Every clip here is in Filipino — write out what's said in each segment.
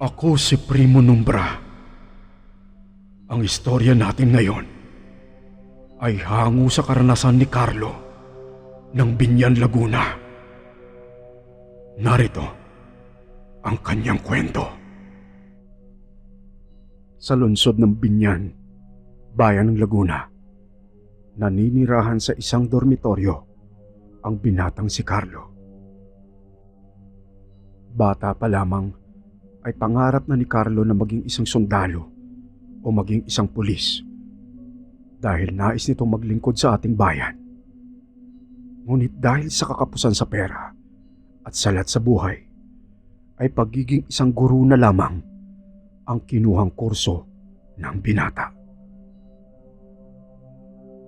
Ako si Primo Numbra. Ang istorya natin ngayon ay hango sa karanasan ni Carlo ng Binyan, Laguna. Narito ang kanyang kwento. Sa lungsod ng Binyan, bayan ng Laguna, naninirahan sa isang dormitoryo ang binatang si Carlo. Bata pa lamang ay pangarap na ni Carlo na maging isang sundalo o maging isang pulis dahil nais nitong maglingkod sa ating bayan. Ngunit dahil sa kakapusan sa pera at salat sa buhay, ay pagiging isang guro na lamang ang kinuhang kurso ng binata.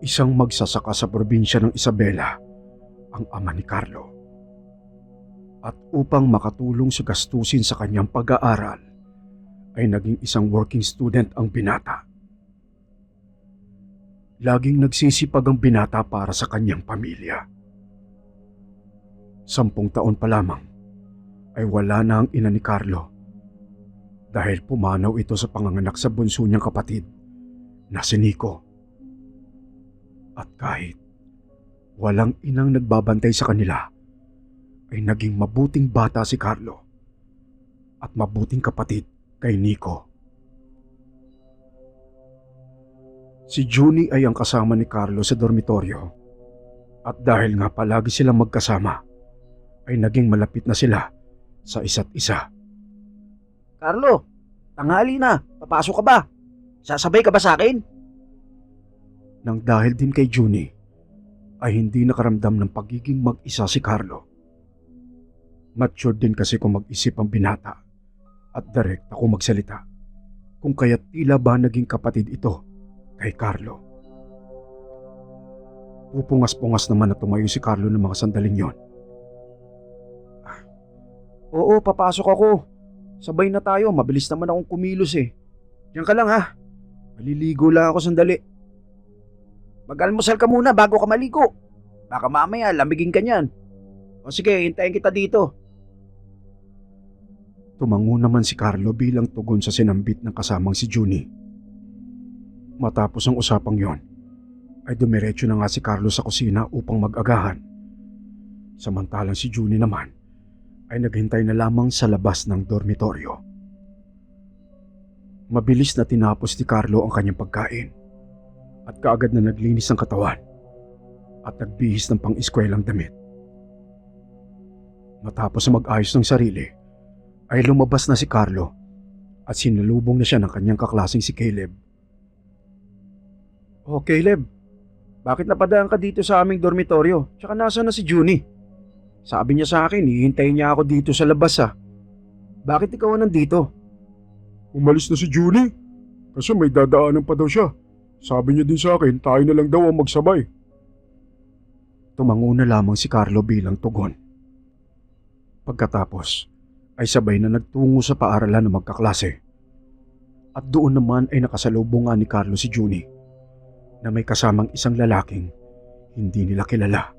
Isang magsasaka sa probinsya ng Isabela ang ama ni Carlo. At upang makatulong sa gastusin sa kanyang pag-aaral, ay naging isang working student ang binata. Laging nagsisipag ang binata para sa kanyang pamilya. 10 taon pa lamang ay wala na ang ina ni Carlo dahil pumanaw ito sa panganganak sa bunso niyang kapatid na si Nico. At kahit walang inang nagbabantay sa kanila, ay naging mabuting bata si Carlo at mabuting kapatid kay Nico. Si Junie ay ang kasama ni Carlo sa dormitoryo at dahil nga palagi silang magkasama, ay naging malapit na sila sa isa't isa. Carlo, tanghali na. Papasok ka ba? Sasabay ka ba sa akin? Nang dahil din kay Junie, ay hindi nakaramdam ng pagiging mag-isa si Carlo. Mature din kasi kung mag-isip ang binata at direct ako magsalita, kung kaya't tila ba naging kapatid ito kay Carlo. Pupungas-pungas naman na tumayo si Carlo ng mga sandaling yon. Oo, papasok ako. Sabay na tayo, mabilis naman akong kumilos eh. Diyan ka lang ha. Maliligo lang ako sandali. Mag-almusal ka muna bago ka maligo. Baka mamaya lamigin ka niyan. O sige, hintayin kita dito. Tumango naman si Carlo bilang tugon sa sinambit ng kasamang si Junie. Matapos ang usapang yon, ay dumiretso na nga si Carlo sa kusina upang mag-agahan. Samantalang si Junie naman ay naghintay na lamang sa labas ng dormitoryo. Mabilis na tinapos ni Carlo ang kanyang pagkain at kaagad na naglinis ng katawan at nagbihis ng pang-eskwelang damit. Matapos na mag-ayos ng sarili, ay lumabas na si Carlo at sinalubong na siya ng kanyang kaklaseng si Caleb. Oh, Caleb, bakit napadaan ka dito sa aming dormitoryo? Tsaka nasa na si Junie? Sabi niya sa akin, hihintayin niya ako dito sa labas ah. Bakit ikaw nandito? Umalis na si Junie kasi may dadaanan pa daw siya. Sabi niya din sa akin, tayo na lang daw ang magsabay. Tumango na lamang si Carlo bilang tugon. Pagkatapos, ay sabay na nagtungo sa paaralan ng magkaklase. At doon naman ay nakasalubong nga ni Carlo si Junie na may kasamang isang lalaking hindi nila kilala.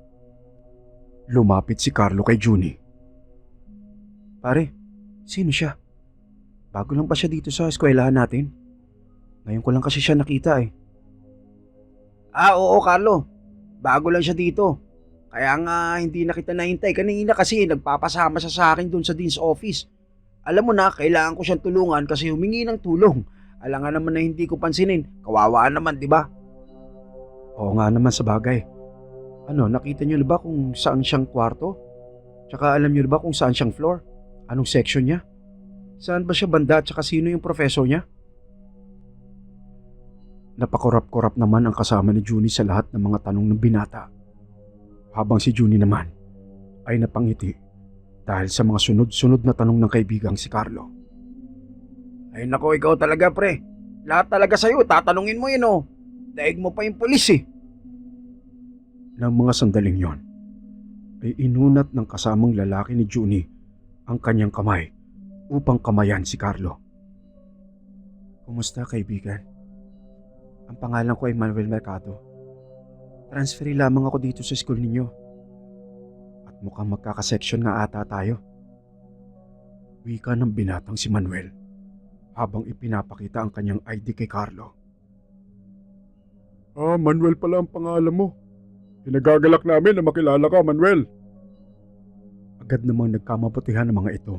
Lumapit si Carlo kay Junie. Pare, sino siya? Bago lang pa siya dito sa eskwelahan natin. Ngayon ko lang kasi siya nakita eh. Oo Carlo, bago lang siya dito. Kaya nga hindi na kita nahintay kanina kasi nagpapasama siya sa akin doon sa Dean's office. Alam mo na, kailangan ko siyang tulungan kasi humingi ng tulong. Alam nga naman na hindi ko pansinin. Kawawa naman, di ba? Oo nga naman sa bagay. Ano, nakita niyo na ba kung saan siyang kwarto? Tsaka alam niyo na ba kung saan siyang floor? Anong section niya? Saan ba siya banda at tsaka sino yung professor niya? Napakorap-korap naman ang kasama ni Junie sa lahat ng mga tanong ng binata. Habang si Junie naman ay napangiti dahil sa mga sunod-sunod na tanong ng kaibigang si Carlo. Ay nako, ikaw talaga pre. Lahat talaga sa'yo, tatanungin mo yun oh. Daig mo pa yung pulis eh. Nang mga sandaling yon, ay inunat ng kasamang lalaki ni Junie ang kanyang kamay upang kamayan si Carlo. Kumusta kaibigan? Ang pangalan ko ay Manuel Mercado. Transferi lamang ako dito sa school ninyo. Mukhang magkakaseksyon nga ata tayo. Wika ng binatang si Manuel. habang ipinapakita ang kanyang ID kay Carlo. Manuel pala ang pangalan mo. Pinagagalak namin na makilala ka, Manuel. Agad namang nagkamabutihan ng mga ito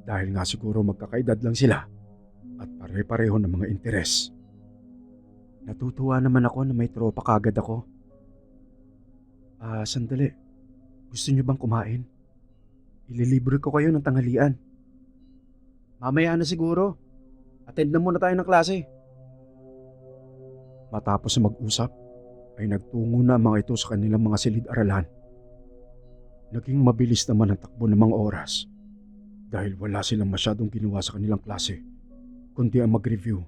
dahil nga siguro magkakaedad lang sila at pare-pareho ng mga interes. Natutuwa naman ako na may tropa kagad ako. Sandali. Gusto niyo bang kumain? Ililibre ko kayo ng tanghalian. Mamaya na siguro. Attend na muna tayo ng klase. Matapos na mag-usap, ay nagtungo na ang mga ito sa kanilang mga silid-aralan. Naging mabilis naman ang takbo ng mga oras dahil wala silang masyadong ginawa sa kanilang klase kundi ang mag-review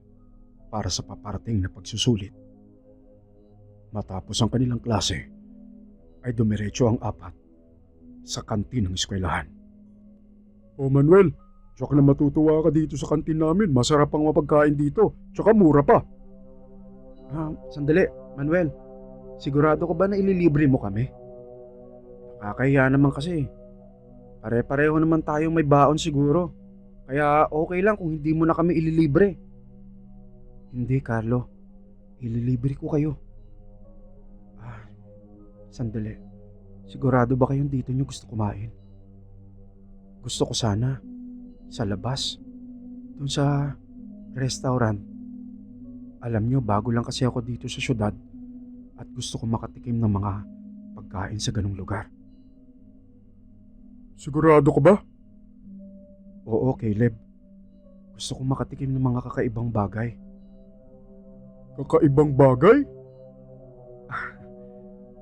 para sa paparating na pagsusulit. Matapos ang kanilang klase, ay dumiretso ang apat sa kantin ng eskwelahan. Manuel, tsaka na matutuwa ka dito sa kantin namin. Masarap ang mapagkain dito, tsaka mura pa. Sandali, Manuel. Sigurado ko ba na ililibre mo kami? Nakakahiya naman kasi. Pare-pareho naman tayo may baon siguro. Kaya okay lang kung hindi mo na kami ililibre. Hindi, Carlo. Ililibre ko kayo. Sandali. Sigurado ba kayong dito nyo gusto kumain? Gusto ko sana sa labas. Doon sa restaurant. Alam nyo, bago lang kasi ako dito sa syudad at gusto ko makatikim ng mga pagkain sa ganung lugar. Sigurado ka ba? Oo, Caleb. Gusto ko makatikim ng mga kakaibang bagay. Kakaibang bagay?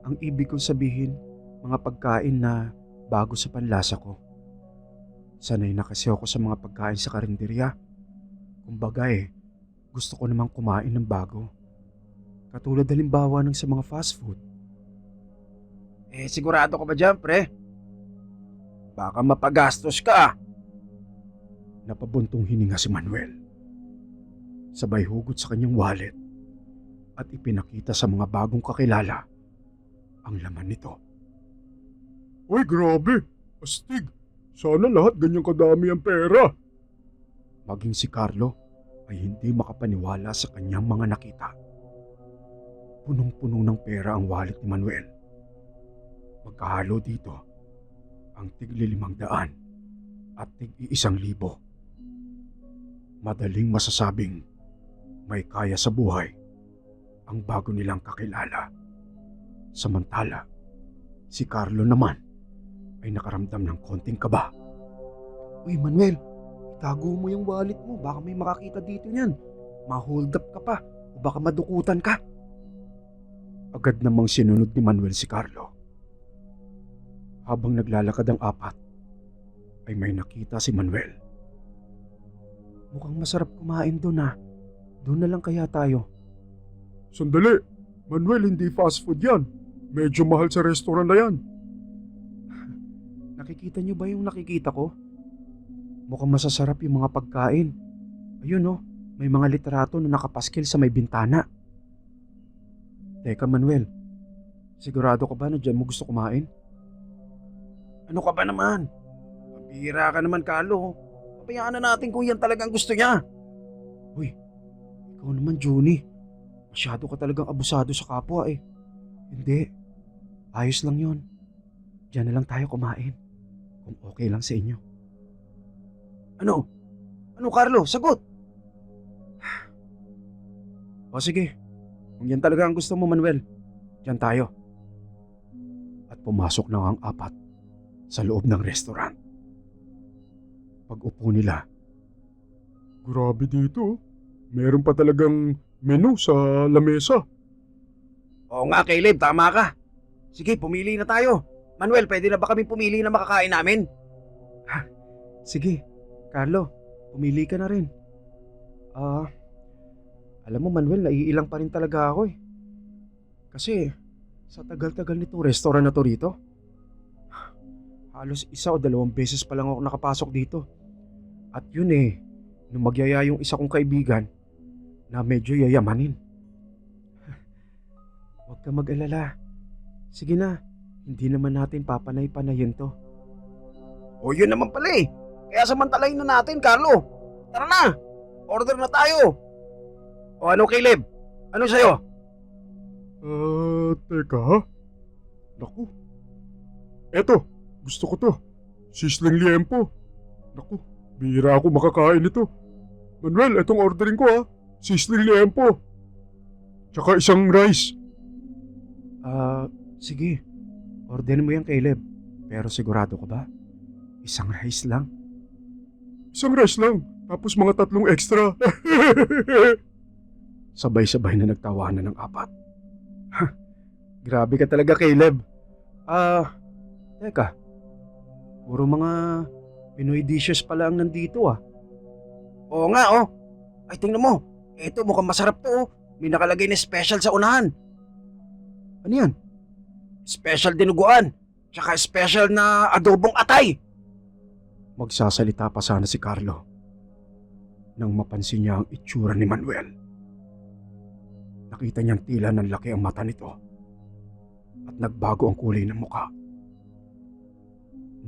Ang ibig kong sabihin, mga pagkain na bago sa panlasa ko. Sanay na kasi ako sa mga pagkain sa karinderya. Kumbaga gusto ko namang kumain ng bago. Katulad halimbawa ng sa mga fast food. Sigurado ka ba dyan, pre? Baka mapagastos ka. Napabuntong hininga si Manuel. Sabay hugot sa kanyang wallet at ipinakita sa mga bagong kakilala ang laman nito. Uy, grabe! Astig! Sana lahat ganyang kadami ang pera. Maging si Carlo ay hindi makapaniwala sa kanyang mga nakita. Punong-puno ng pera ang wallet ni Manuel. Magkahalo dito ang tig-500 at tig-1,000. Madaling masasabing may kaya sa buhay ang bago nilang kakilala. Samantala, si Carlo naman ay nakaramdam ng konting kaba. Uy, Manuel, itago mo yung wallet mo. Baka may makakita dito niyan. Ma-hold up ka pa o baka madukutan ka. Agad namang sinunod ni Manuel si Carlo. Habang naglalakad ang apat, ay may nakita si Manuel. Mukhang masarap kumain doon Doon na lang kaya tayo. Sandali, Manuel, hindi fast food yan. Medyo mahal sa restaurant na yan. Nakikita niyo ba yung nakikita ko? Mukhang masasarap yung mga pagkain. Ayun may mga litrato na nakapaskil sa may bintana. Teka, Manuel, sigurado ka ba na dyan mo gusto kumain? Ano ka ba naman? Pambihira ka naman, Carlo. Pabayaan na natin kung yan talagang gusto niya. Uy, ikaw naman, Juni. Masyado ka talagang abusado sa kapwa Hindi. Ayos lang yun. Diyan na lang tayo kumain. Kung okay lang sa inyo. Ano? Ano, Carlo? Sagot! O sige. Kung yan talaga ang gusto mo, Manuel, diyan tayo. At pumasok na ang apat sa loob ng restaurant. Pag-upo nila, grabe dito. Meron pa talagang menu sa lamesa. Oo nga, Caleb, tama ka. Sige, pumili na tayo. Manuel, pwede na ba kami pumili na makakain namin? Sige, Carlo, pumili ka na rin. Alam mo, Manuel, naiilang pa rin talaga ako Kasi sa tagal-tagal nitong restaurant na to rito, halos 1 o 2 beses pa lang ako nakapasok dito. At yun nung magyaya yung isa kong kaibigan na medyo yayamanin. Huwag ka mag-alala. Sige na, hindi naman natin papanay-panayin to. O yun naman pala Kaya samantalahin na natin, Carlo. Tara na! order na tayo. O ano, Caleb? Ano sa'yo? Teka ha? Naku. Eto, gusto ko to. Sizzling liempo. Naku, bihira ako makakain nito. Manuel, etong ordering ko ha. Sizzling liempo. Tsaka isang rice. Sige. Orderin mo yan, Caleb. Pero sigurado ka ba? Isang rice lang? Isang rice lang. Tapos mga 3 extra. Sabay-sabay na nagtawanan ng 4. Grabe ka talaga, Caleb. Teka. Puro mga Pinoy dishes pala ang nandito ah. Oo nga oh. Ay tingnan mo. Ito mukhang masarap to oh. May nakalagay na special sa unahan. Ano yan? Special dinuguan. Tsaka special na adobong atay. Magsasalita pa sana si Carlo nang mapansin niya ang itsura ni Manuel. Nakita niyang tila ng laki ang mata nito at nagbago ang kulay ng muka.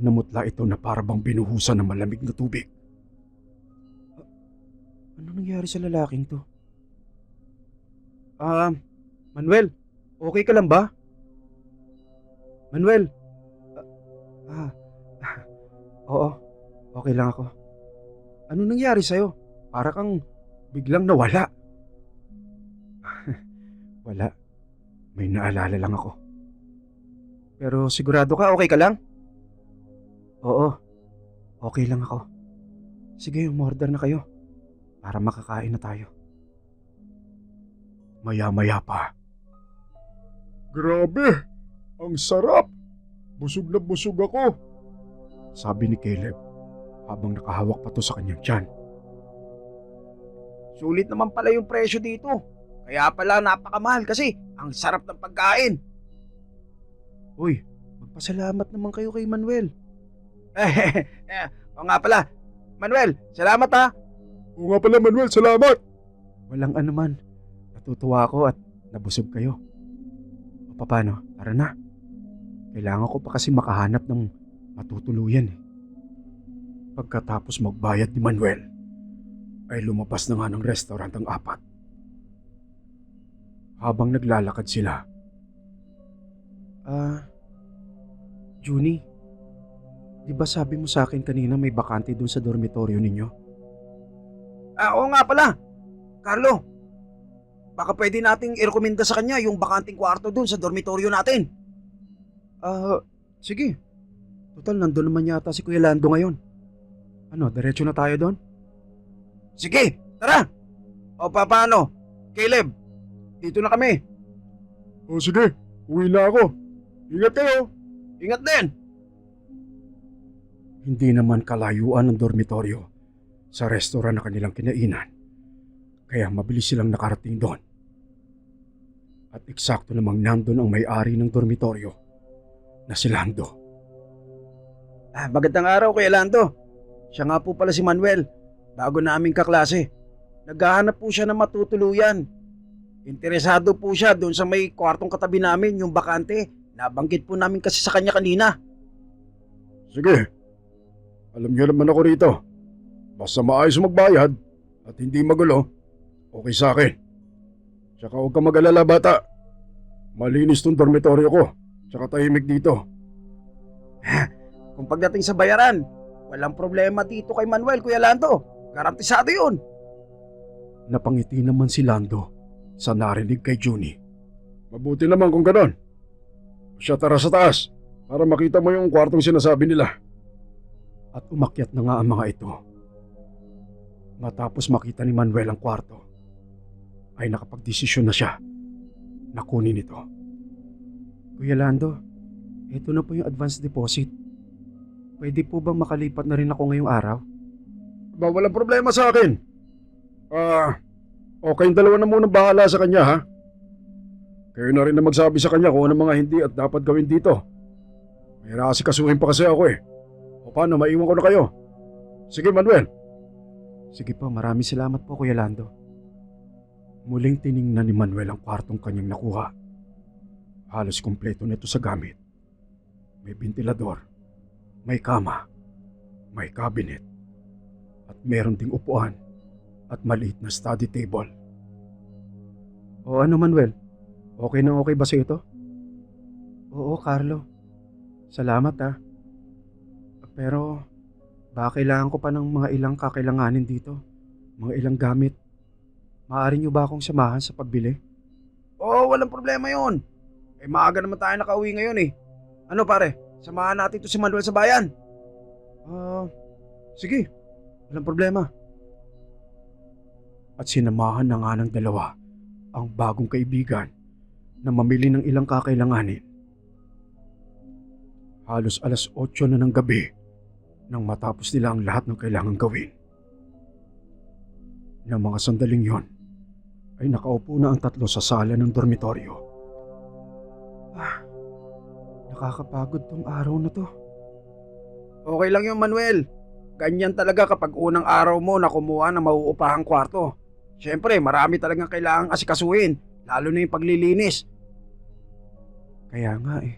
Namutla ito na para bang binuhusan ng malamig na tubig. Ano nangyari sa lalaking to? Manuel, okay ka lang ba? Manuel? Oo, okay lang ako. Ano nangyari sa'yo? Para kang biglang nawala. Wala. May naalala lang ako. Pero sigurado ka, okay ka lang? Oo, okay lang ako. Sige, umorder na kayo. Para makakain na tayo. Maya-maya pa. Grabe! Ang sarap! Busog na busog ako! Sabi ni Caleb habang nakahawak pa to sa kanyang tiyan. Sulit naman pala yung presyo dito. Kaya pala napakamahal kasi ang sarap ng pagkain. Uy, magpasalamat naman kayo kay Manuel. O nga pala, Manuel, salamat ha. Oo nga pala Manuel, salamat! Walang anuman. Natutuwa ako at nabusog kayo. O paano, tara na. Kailangan ko pa kasi makahanap ng matutuluyan eh. Pagkatapos magbayad ni Manuel, ay lumabas na nga ng restaurant ang 4. Habang naglalakad sila. Junie, di ba sabi mo sa akin kanina may bakante dun sa dormitoryo ninyo? Oo nga pala. Carlo, baka pwede nating i-recommenda sa kanya yung bakanting kwarto dun sa dormitoryo natin. Sige. Total, nandun naman yata si Kuya Lando ngayon. Ano, diretso na tayo doon? Sige, tara! O paano? Caleb, dito na kami. O sige, uwi na ako. Ingat kayo! Ingat din! Hindi naman kalayuan ng dormitoryo sa restaurant na kanilang kinainan. Kaya mabilis silang nakarating doon. At eksakto namang nandun ang may-ari ng dormitoryo na si Lando. Magandang araw Kuya Lando. Siya nga po pala si Manuel, bago naming kaklase. Naghahanap po siya ng matutuluyan. Interesado po siya doon sa may kwartong katabi namin, yung bakante. Nabanggit po namin kasi sa kanya kanina. Sige, alam niyo naman ako rito. Basta maayos magbayad at hindi magulo, okay sa akin. Tsaka huwag ka mag-alala bata. Malinis tong dormitoryo ko, tsaka tahimik dito. Kung pagdating sa bayaran, walang problema dito kay Manuel, Kuya Lando. Garantisado yun. Napangiti naman si Lando sa narinig kay Junie. Mabuti naman kung ganon. Siya tara sa taas para makita mo yung kwartong sinasabi nila. At umakyat na nga ang mga ito. Matapos makita ni Manuel ang kwarto, ay nakapagdesisyon na siya na kunin ito. Kuya Lando, ito na po yung advance deposit. Pwede po bang makalipat na rin ako ngayong araw? Walang problema sa akin. Okay, yung dalawa na muna bahala sa kanya ha. Kayo na rin na magsabi sa kanya kung ano mga hindi at dapat gawin dito. May kasuhin pa kasi ako eh. O paano, maiwan ko na kayo. Sige Manuel. Sige po, maraming salamat po Kuya Lando. Muling tiningnan ni Manuel ang kwartong kanyang nakuha. Halos kumpleto nito sa gamit. May ventilador, may kama, may cabinet, at meron ding upuan at maliit na study table. O ano Manuel, okay na okay ba sa ito? Oo Carlo, salamat ah. Pero baka kailangan ko pa ng mga ilang kakailanganin dito, mga ilang gamit. Maaari niyo ba akong samahan sa pagbili? Oo, walang problema yon. Eh maaga naman tayo nakauwi ngayon eh. Ano pare, samahan natin to si Manuel sa bayan. Ah, sige, walang problema. At sinamahan na nga ng dalawa ang bagong kaibigan na mamili ng ilang kakailanganin. Halos alas 8 na ng gabi nang matapos nila ang lahat ng kailangang gawin. Ng mga sandaling yon ay nakaupo na ang tatlo sa sala ng dormitoryo. Nakakapagod tong araw na to. Okay lang yun Manuel. Ganyan talaga kapag unang araw mo na kumuha ng mauupahang kwarto. Siyempre, marami talagang kailangang asikasuhin, lalo na yung paglilinis. Kaya nga eh.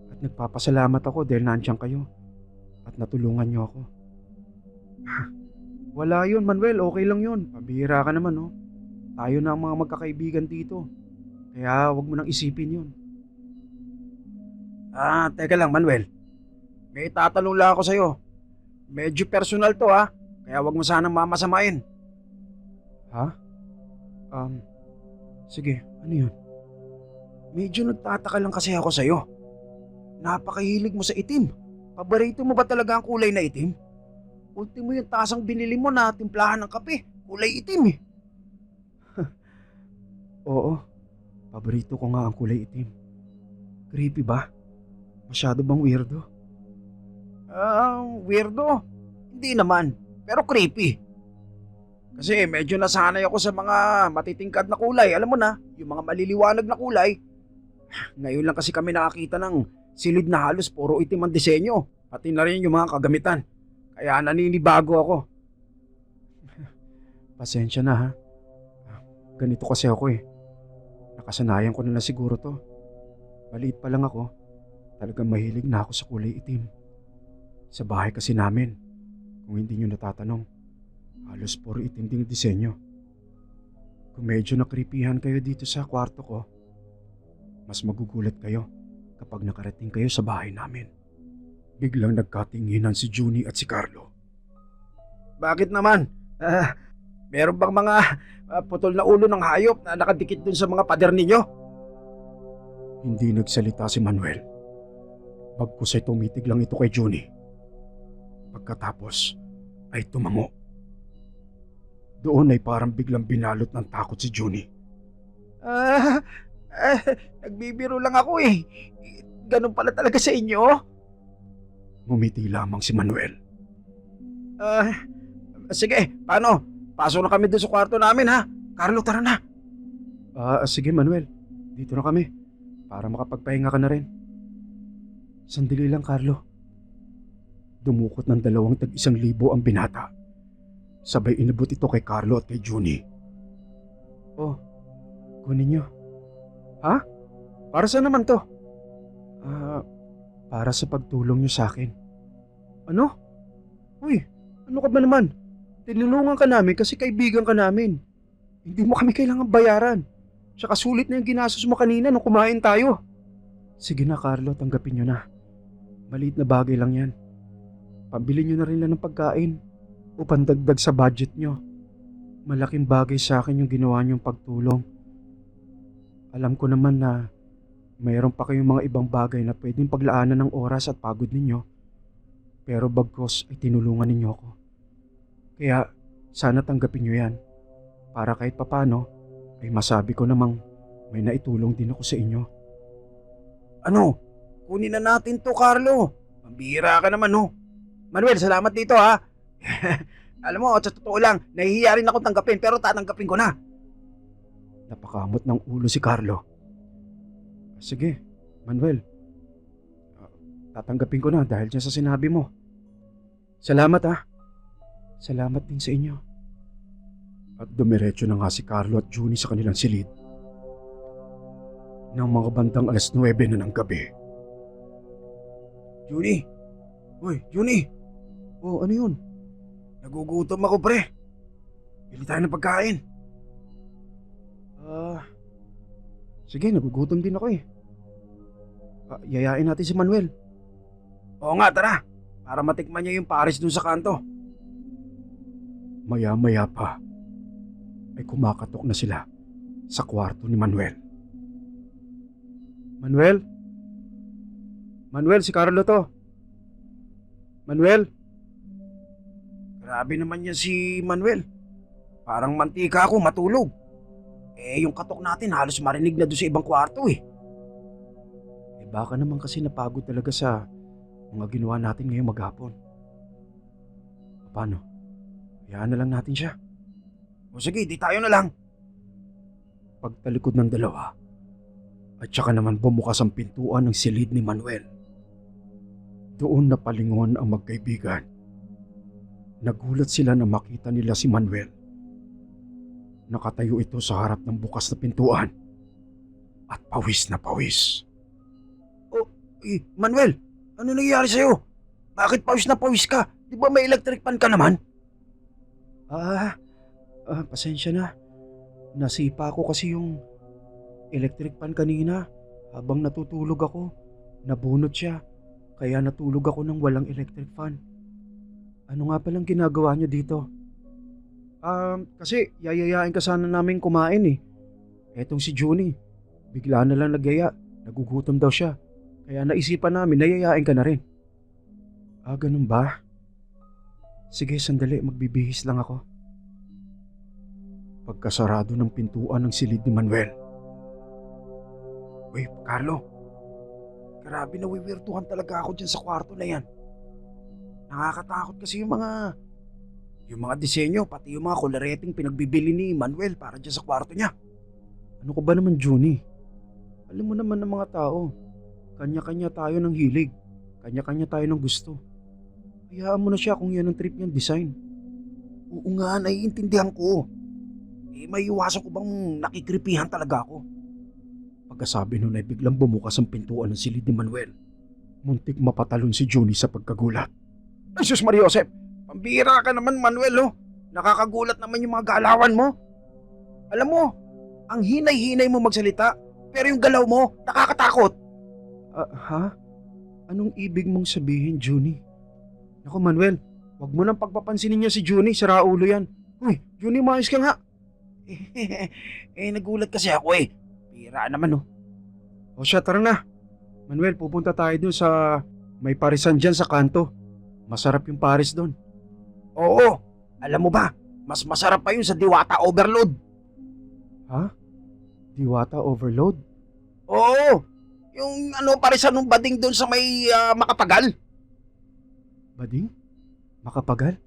At nagpapasalamat ako dahil nandiyan kayo at natulungan niyo ako. Wala yun Manuel, okay lang yun. Pabihira ka naman oh. Tayo na ang mga magkakaibigan dito. Kaya wag mo nang isipin yun. Teka lang Manuel. May tatanong lang ako sa'yo. Medyo personal to ha, kaya wag mo sanang mamasamain. Ha? Sige, ano yun? Medyo nagtataka lang kasi ako sa'yo. Napakahilig mo sa itim. Paborito mo ba talaga ang kulay na itim? Ultimo yung tasang binili mo na timplahan ng kape, kulay itim eh. Oo, paborito ko nga ang kulay itim. Creepy ba? Masyado bang weirdo? Weirdo? Hindi naman, pero creepy. Kasi medyo nasanay ako sa mga matitingkad na kulay. Alam mo na, yung mga maliliwanag na kulay. Ngayon lang kasi kami nakakita ng silid na halos puro itim ang disenyo. Pati na rin yung mga kagamitan. Kaya naninibago ako. Pasensya na ha. Ganito kasi ako eh. Nakasanayan ko na lang siguro to. Maliit pa lang ako. Talagang mahilig na ako sa kulay itim. Sa bahay kasi namin, kung hindi nyo natatanong, halos puro itim ding disenyo. Kung medyo nakripihan kayo dito sa kwarto ko, mas magugulat kayo kapag nakarating kayo sa bahay namin. Biglang nagkatinginan si Junie at si Carlo. Bakit naman? Meron bang mga putol na ulo ng hayop na nakadikit dun sa mga pader ninyo? Hindi nagsalita si Manuel. Bagkus ay tumitig lang ito kay Junie. Pagkatapos ay tumango. Doon ay parang biglang binalot ng takot si Junie. Nagbibiro lang ako eh. Ganun pala talaga sa inyo? Ngumiti lamang si Manuel. Sige, paano? Pasok na kami dun sa kwarto namin ha. Carlo, tara na. Sige Manuel, dito na kami. Para makapagpahinga ka na rin. Sandali lang Carlo. Dumukot ng 2,100 ang binata. Sabay inabot ito kay Carlo at kay Junie. Oh, kunin nyo. Ha? Para saan naman to? Para sa pagtulong nyo sa akin. Ano? Uy, ano ka ba naman? Tinulungan ka namin kasi kaibigan ka namin. Hindi mo kami kailangan bayaran. Tsaka sulit na yung ginastos mo kanina nung kumain tayo. Sige na Carlo, tanggapin nyo na. Maliit na bagay lang yan. Pabili nyo na rin lang ng pagkain o pandagdag sa budget nyo. Malaking bagay sa akin yung ginawa nyong pagtulong. Alam ko naman na mayroon pa kayong mga ibang bagay na pwedeng paglaanan ng oras at pagod ninyo. Pero bagkos ay tinulungan ninyo ako. Kaya sana tanggapin nyo yan. Para kahit papano ay masabi ko namang may naitulong din ako sa inyo. Ano? Kunin na natin to, Carlo. Pambihira ka naman, no? Manuel, salamat dito, ha? Alam mo, sa totoo lang, nahihiya rin ako tanggapin, pero tatanggapin ko na. Napakamot ng ulo si Carlo. Sige, Manuel. Tatanggapin ko na dahil dyan sa sinabi mo. Salamat ha. Salamat din sa inyo. At dumiretso na nga si Carlo at Junie sa kanilang silid. Nang mga bandang alas 9 na ng gabi. Junie! Uy, Junie! Oh, ano yun? Nagugutom ako, pre. Bili tayo ng pagkain. Sige, nagugutom din ako eh. Yayain natin si Manuel. Oo nga, tara. Para matikman niya yung pares dun sa kanto. Maya-maya pa ay kumakatok na sila sa kwarto ni Manuel. Manuel? Manuel, si Carlo to. Manuel? Grabe naman yan si Manuel. Parang mantika ako matulog. Yung katok natin halos marinig na doon sa ibang kwarto eh. Baka naman kasi napagod talaga sa mga ginawa natin ngayong maghapon. Paano? Hayaan na lang natin siya. O sige, di tayo na lang. Pagtalikod ng dalawa, at saka naman bumukas ang pintuan ng silid ni Manuel. Doon napalingon ang magkaibigan. Nagulat sila na makita nila si Manuel. Nakatayo ito sa harap ng bukas na pintuan at pawis na pawis. Manuel, ano nangyayari sa'yo? Bakit pawis na pawis ka? Di ba may electric fan ka naman? Pasensya na. Nasipa ko kasi yung electric fan kanina. Habang natutulog ako, nabunot siya. Kaya natulog ako ng walang electric fan. Ano nga palang ginagawa niyo dito? Kasi yayayain ka sana namin kumain eh. Etong si Junie, bigla na lang nagyaya. Nagugutom daw siya. Kaya naisipan namin na yayain ka na rin. Ganun ba? Sige, sandali, magbibihis lang ako. Pagkasarado ng pintuan ng silid ni Manuel. Uy, Carlo. Grabe na wiwirtuhan talaga ako dyan sa kwarto na yan. Nakakatakot kasi yung mga disenyo, pati yung mga koloreting pinagbibili ni Manuel para dyan sa kwarto niya. Ano ko ba naman, Junie? Alam mo naman ng mga tao, kanya-kanya tayo ng hilig, kanya-kanya tayo ng gusto. Hayaan mo na siya kung yan ang trip niyang design. Oo nga, naiintindihan ko. May iwasan ko bang nakikripihan talaga ako? Pagkasabi nun ay biglang bumukas ang pintuan ng silid ni Manuel. Muntik mapatalon si Junie sa pagkagulat. Ay, Sus Maria Josep! Pambira ka naman, Manuel, oh. Nakakagulat naman yung mga galawan mo. Alam mo, ang hinay-hinay mo magsalita, pero yung galaw mo, nakakatakot. Ha? Anong ibig mong sabihin, Junie? Naku, Manuel, wag mo nang pagpapansinin niya si Junie, sira ulo yan. Uy, Junie, maayos ka nga. Nagulat kasi ako eh. Pira naman, oh. O siya, tara na. Manuel, pupunta tayo dun sa may parisan dyan sa kanto. Masarap yung pares dun. Oo, alam mo ba, mas masarap pa yun sa Diwata Overload. Ha? Diwata Overload? Oo, yung parisan ng bading doon sa may Makapagal. Bading? Makapagal?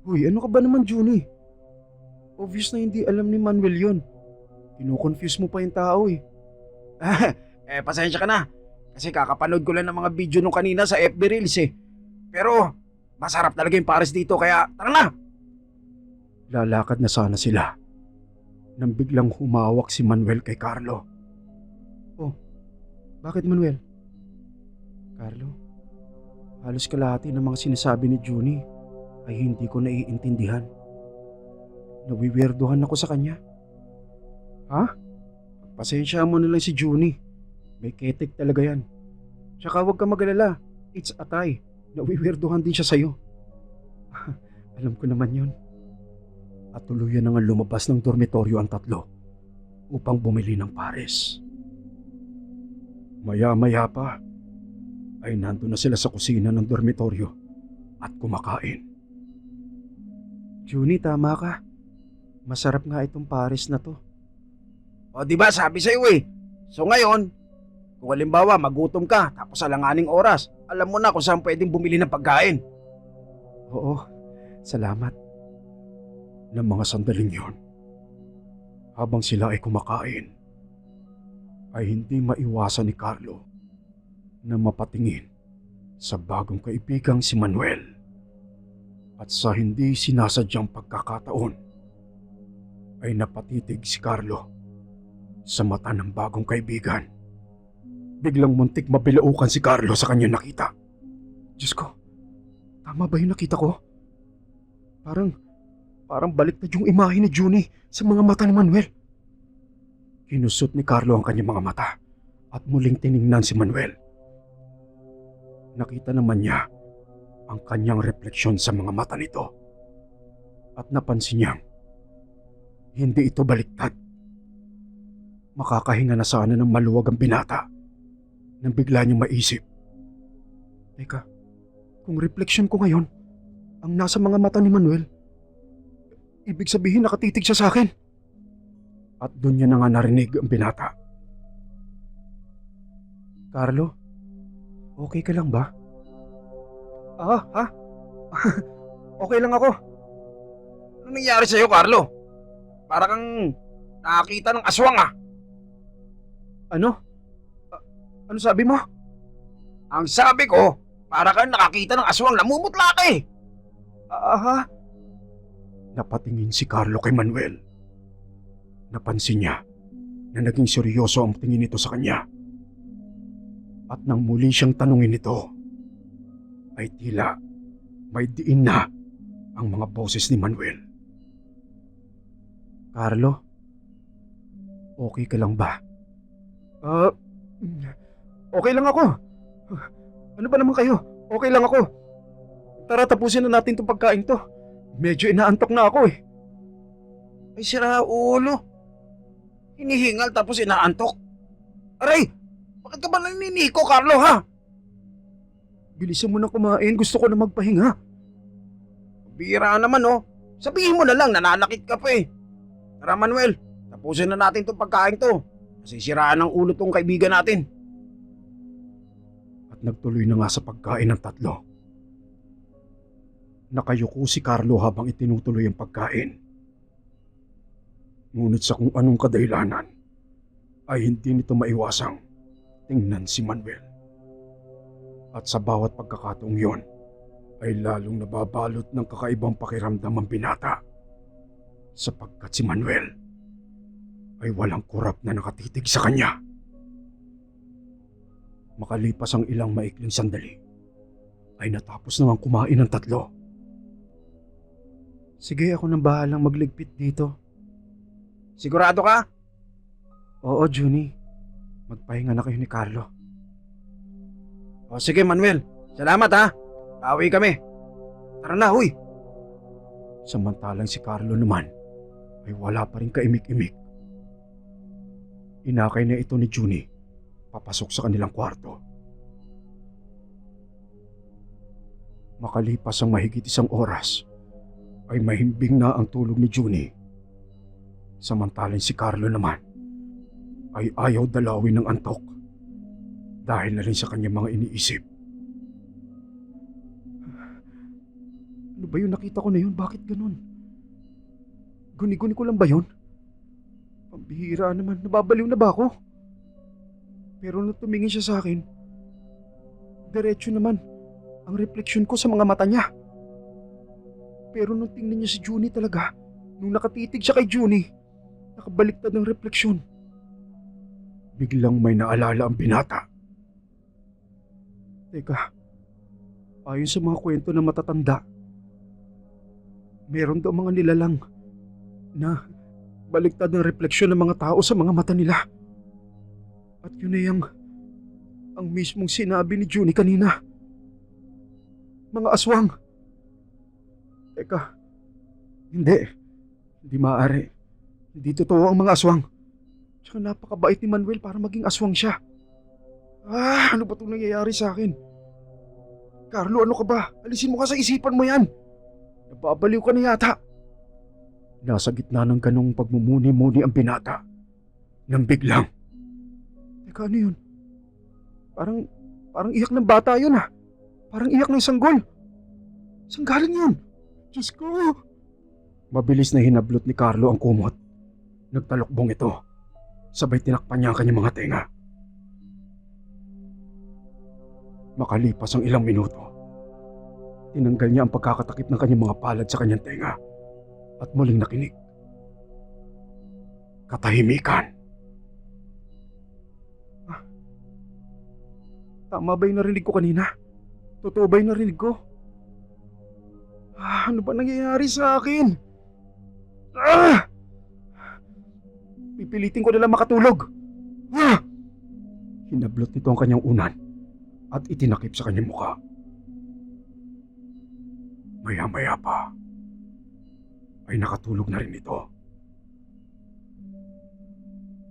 Uy, ano ka ba naman, Junie? Obvious na hindi alam ni Manuel yun. Kino-confuse mo pa yung tao eh. Pasensya ka na. Kasi kakapanood ko lang ng mga video nung kanina sa FB Reels eh. Pero, masarap talaga yung pares dito kaya tara na! Lalakad na sana sila nang biglang humawak si Manuel kay Carlo. Oh, bakit Manuel? Carlo, halos kalahati ng mga sinasabi ni Junie ay hindi ko naiintindihan. Nawiwirduhan ako sa kanya. Ha? Pasensya mo na lang si Junie. May ketek talaga yan. Tsaka huwag ka magalala. It's a tie. Nawiwirduhan din siya sa'yo. Alam ko naman yun. At tuluyan na nga lumabas ng dormitoryo ang tatlo upang bumili ng pares. Maya-maya pa ay nandun na sila sa kusina ng dormitoryo at kumakain. Junie, tama ka. Masarap nga itong pares na to. O diba sabi sa'yo eh. So ngayon, kung halimbawa magutom ka tapos alanganing oras, alam mo na kung saan pwedeng bumili ng pagkain. Oo, salamat. Ng mga sandaling yon, habang sila ay kumakain, ay hindi maiwasan ni Carlo na mapatingin sa bagong kaibigang si Manuel. At sa hindi sinasadyang pagkakataon, ay napatitig si Carlo sa mata ng bagong kaibigan. Biglang muntik mabilaukan si Carlo sa kanyang nakita. Diyos ko, tama ba yung nakita ko? Parang Parang baliktad yung imahe ni Junie sa mga mata ni Manuel. Kinusot ni Carlo ang kanyang mga mata at muling tiningnan si Manuel. Nakita naman niya ang kanyang refleksyon sa mga mata nito at napansin niyang hindi ito baliktad. Makakahinga na sana ng maluwag ang binata nang bigla niyang maisip. Teka, kung refleksyon ko ngayon ang nasa mga mata ni Manuel, ibig sabihin nakatitig siya sa akin. At doon niya na nga narinig ang binata. Carlo, okay ka lang ba? Ha? Okay lang ako. Ano nangyari sa'yo, Carlo? Para kang nakakita ng aswang ah. Ano? Ano sabi mo? Ang sabi ko, para kang nakakita ng aswang, namumutla ka eh. Ha? Napatingin si Carlo kay Manuel. Napansin niya na naging seryoso ang tingin nito sa kanya. At nang muli siyang tanungin nito, ay tila may diin na ang mga boses ni Manuel. Carlo, okay ka lang ba? Okay lang ako. Ano ba naman kayo? Okay lang ako. Tara, tapusin na natin itong pagkain to. Medyo inaantok na ako eh. Ay sira ulo. Hinihingal tapos inaantok. Aray! Bakit ka ba naniniko, Carlo, ha? Bilisan mo na kumain. Gusto ko na magpahinga. Bira naman, oh. Sabihin mo na lang, nananakit ka pa eh. Tara, Manuel. Tapusin na natin itong pagkain to. Nasisiraan ng ulo tong kaibigan natin. At nagtuloy na nga sa pagkain ng tatlo. Nakayuko si Carlo habang itinutuloy ang pagkain. Ngunit sa kung anong kadahilanan, ay hindi nito maiwasang tingnan si Manuel. At sa bawat pagkakataong yon, ay lalong nababalot ng kakaibang pakiramdam ang binata. Sapagkat si Manuel ay walang kurap na nakatitig sa kanya. Makalipas ang ilang maikling sandali, ay natapos namang kumain ng tatlo. Sige, ako nang bahalang magligpit dito. Sigurado ka? Oo, Junie. Magpahinga na kayo ni Carlo. O sige, Manuel. Salamat ha. Awi kami. Tara na, huy. Samantalang si Carlo naman ay wala pa rin kaimik-imik. Inakay na ito ni Junie papasok sa kanilang kwarto. Makalipas ang mahigit isang oras, ay mahimbing na ang tulog ni Junie. Samantalang si Carlo naman ay ayaw dalawin ng antok dahil na rin sa kanyang mga iniisip. Ano ba yun nakita ko na yun? Bakit ganun? Guni-guni ko lang ba yun? Pambihira naman, nababaliw na ba ako? Pero nung tumingin siya sa akin, diretso naman ang refleksyon ko sa mga mata niya. Pero nung tingnan niya si Junie talaga, nung nakatitig siya kay Junie, nakabaliktad ng refleksyon. Biglang may naalala ang binata. Teka, ayon sa mga kwento ng matatanda, meron daw mga nilalang na baliktad ng refleksyon ng mga tao sa mga mata nila. At yun ay ang mismong sinabi ni Junie kanina. Mga aswang. Teka, hindi maaari. Hindi totoo ang mga aswang. Tsaka napakabait ni Manuel para maging aswang siya. Ano ba itong nangyayari sa akin? Carlo, ano ka ba? Alisin mo ka sa isipan mo yan. Nababaliw ka na yata. Nasa gitna ng ganong pagmumuni-muni ang binata. Nang biglang. Teka, ano yun? Parang iyak ng bata yun ah. Parang iyak ng sanggol. Saan galing yun? Diyos ko! Mabilis na hinablot ni Carlo ang kumot. Nagtalokbong ito. Sabay tinakpan niya ang kanyang mga tenga. Makalipas ang ilang minuto, tinanggal niya ang pagkakatakip ng kanyang mga palad sa kanyang tenga at muling nakinig. Katahimikan. Tama ba yung narinig ko kanina? Totoo ba yung narinig ko? Ano ba nangyayari sa akin? Ah! Pipilitin ko na lang makatulog. Ah! Hinablot nito ang kanyang unan at itinakip sa kanyang mukha. Maya-maya pa ay nakatulog na rin ito.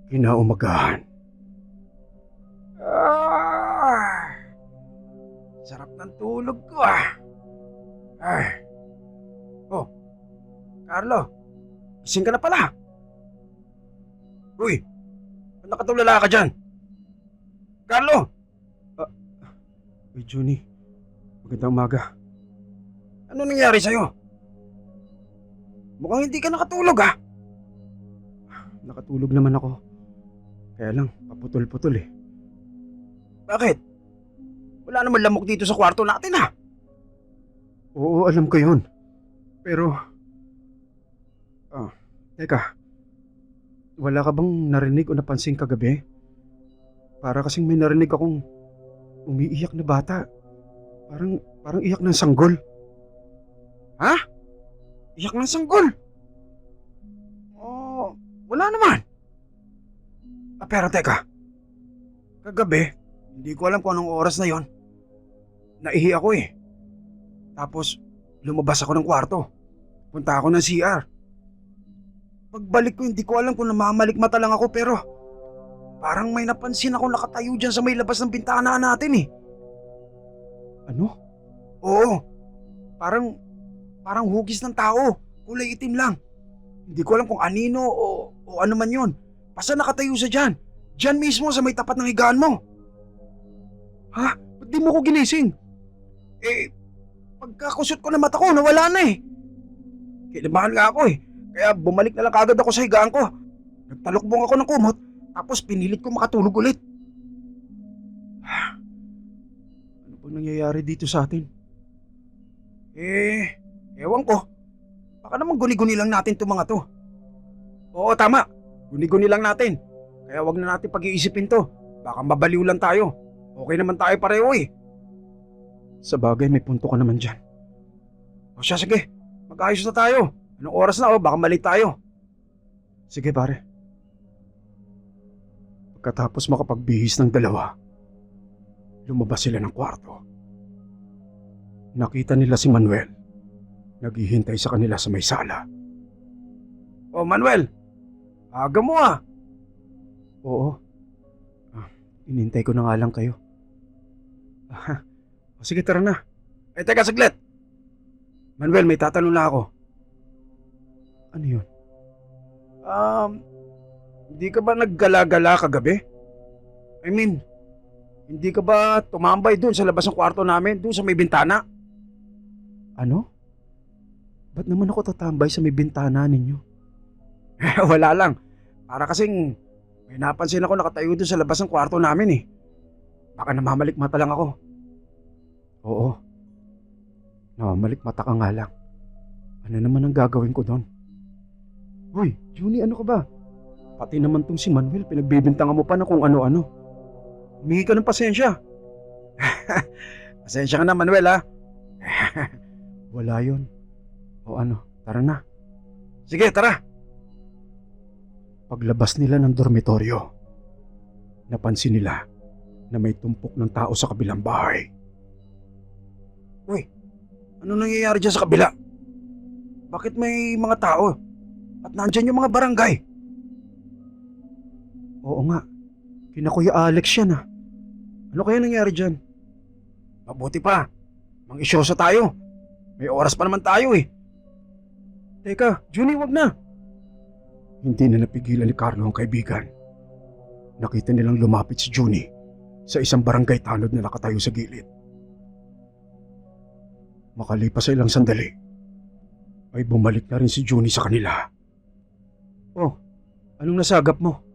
Kinaumagahan. Sarap ng tulog ko Ay. Oh, Carlo, gising ka na pala. Uy, ba't nakatulala ka dyan? Carlo! Uy, Juni, magandang umaga. Ano nangyari sa'yo? Mukhang hindi ka nakatulog Nakatulog naman ako. Kaya lang, paputol-putol Bakit? Wala naman lamok dito sa kwarto natin Oo, alam ko yun. Pero... teka. Wala ka bang narinig o napansin kagabi? Para kasing may narinig akong umiiyak na bata. Parang iyak ng sanggol. Ha? Iyak ng sanggol? Oh, wala naman. Pero teka. Kagabi, hindi ko alam kung anong oras na yon. Naihi ako Tapos, lumabas ako ng kwarto. Punta ako ng CR. Pagbalik ko, hindi ko alam kung namamalikmata lang ako pero parang may napansin ako nakatayo dyan sa may labas ng bintana natin Ano? Oo. Parang hugis ng tao. Kulay itim lang. Hindi ko alam kung anino o ano man yun. Basta nakatayo sa dyan. Dyan mismo sa may tapat ng higaan mo. Ha? Ba't di mo ko ginising? Pagkakusot ko na mata ko, nawala na Kinabahan nga ako Kaya bumalik na lang kagad ako sa higaan ko. Nagtalokbong ako ng kumot, tapos pinilit ko makatulog ulit. Ano bang nangyayari dito sa atin? Ewan ko. Baka naman guni-guni lang natin itong mga to. Oo, tama. Guni-guni lang natin. Kaya wag na natin pag-iisipin to. Baka mabaliw lang tayo. Okay naman tayo pareho Sa bagay, may punto ka naman dyan. O siya, sige. Mag-ayos na tayo. Anong oras na baka mali tayo. Sige pare. Pagkatapos makapagbihis ng dalawa, lumabas sila ng kwarto. Nakita nila si Manuel. Naghihintay sa kanila sa may sala. Oh Manuel, aga mo Oo. Inintay ko na nga lang kayo. O sige, tara na. Teka saglit. Manuel, may tatanong na ako. Ano yun? Hindi ka ba naggala-gala kagabi? I mean, hindi ka ba tumambay doon sa labas ng kwarto namin, doon sa may bintana? Ano? Ba't naman ako tatambay sa may bintana ninyo? Wala lang. Para kasing may napansin ako nakatayo doon sa labas ng kwarto namin Baka namamalikmata lang ako. Oo. Namamalikmata ka nga lang. Ano naman ang gagawin ko doon? Hoy, Juni, ano ka ba? Pati naman tong si Manuel, pinagbibintangan mo pa na kung ano-ano. Humingi ka ng pasensya. Pasensya ka na, Manuel Wala yun. O ano, tara na. Sige, tara. Paglabas nila ng dormitoryo, napansin nila na may tumpok ng tao sa kabilang bahay. Uy, ano nangyayari dyan sa kabila? Bakit may mga tao? At nandyan yung mga barangay? Oo nga, kina Kuya Alex yan Ano kaya nangyari dyan? Mabuti pa, mang-isyosa tayo. May oras pa naman tayo Teka, Juni, wag na. Hindi na napigilan ni Carlo ang kaibigan. Nakita nilang lumapit si Juni sa isang barangay tanod na nakatayo sa gilid. Makalipas sa ilang sandali, ay bumalik na rin si Juni sa kanila. Oh, anong nasagap mo?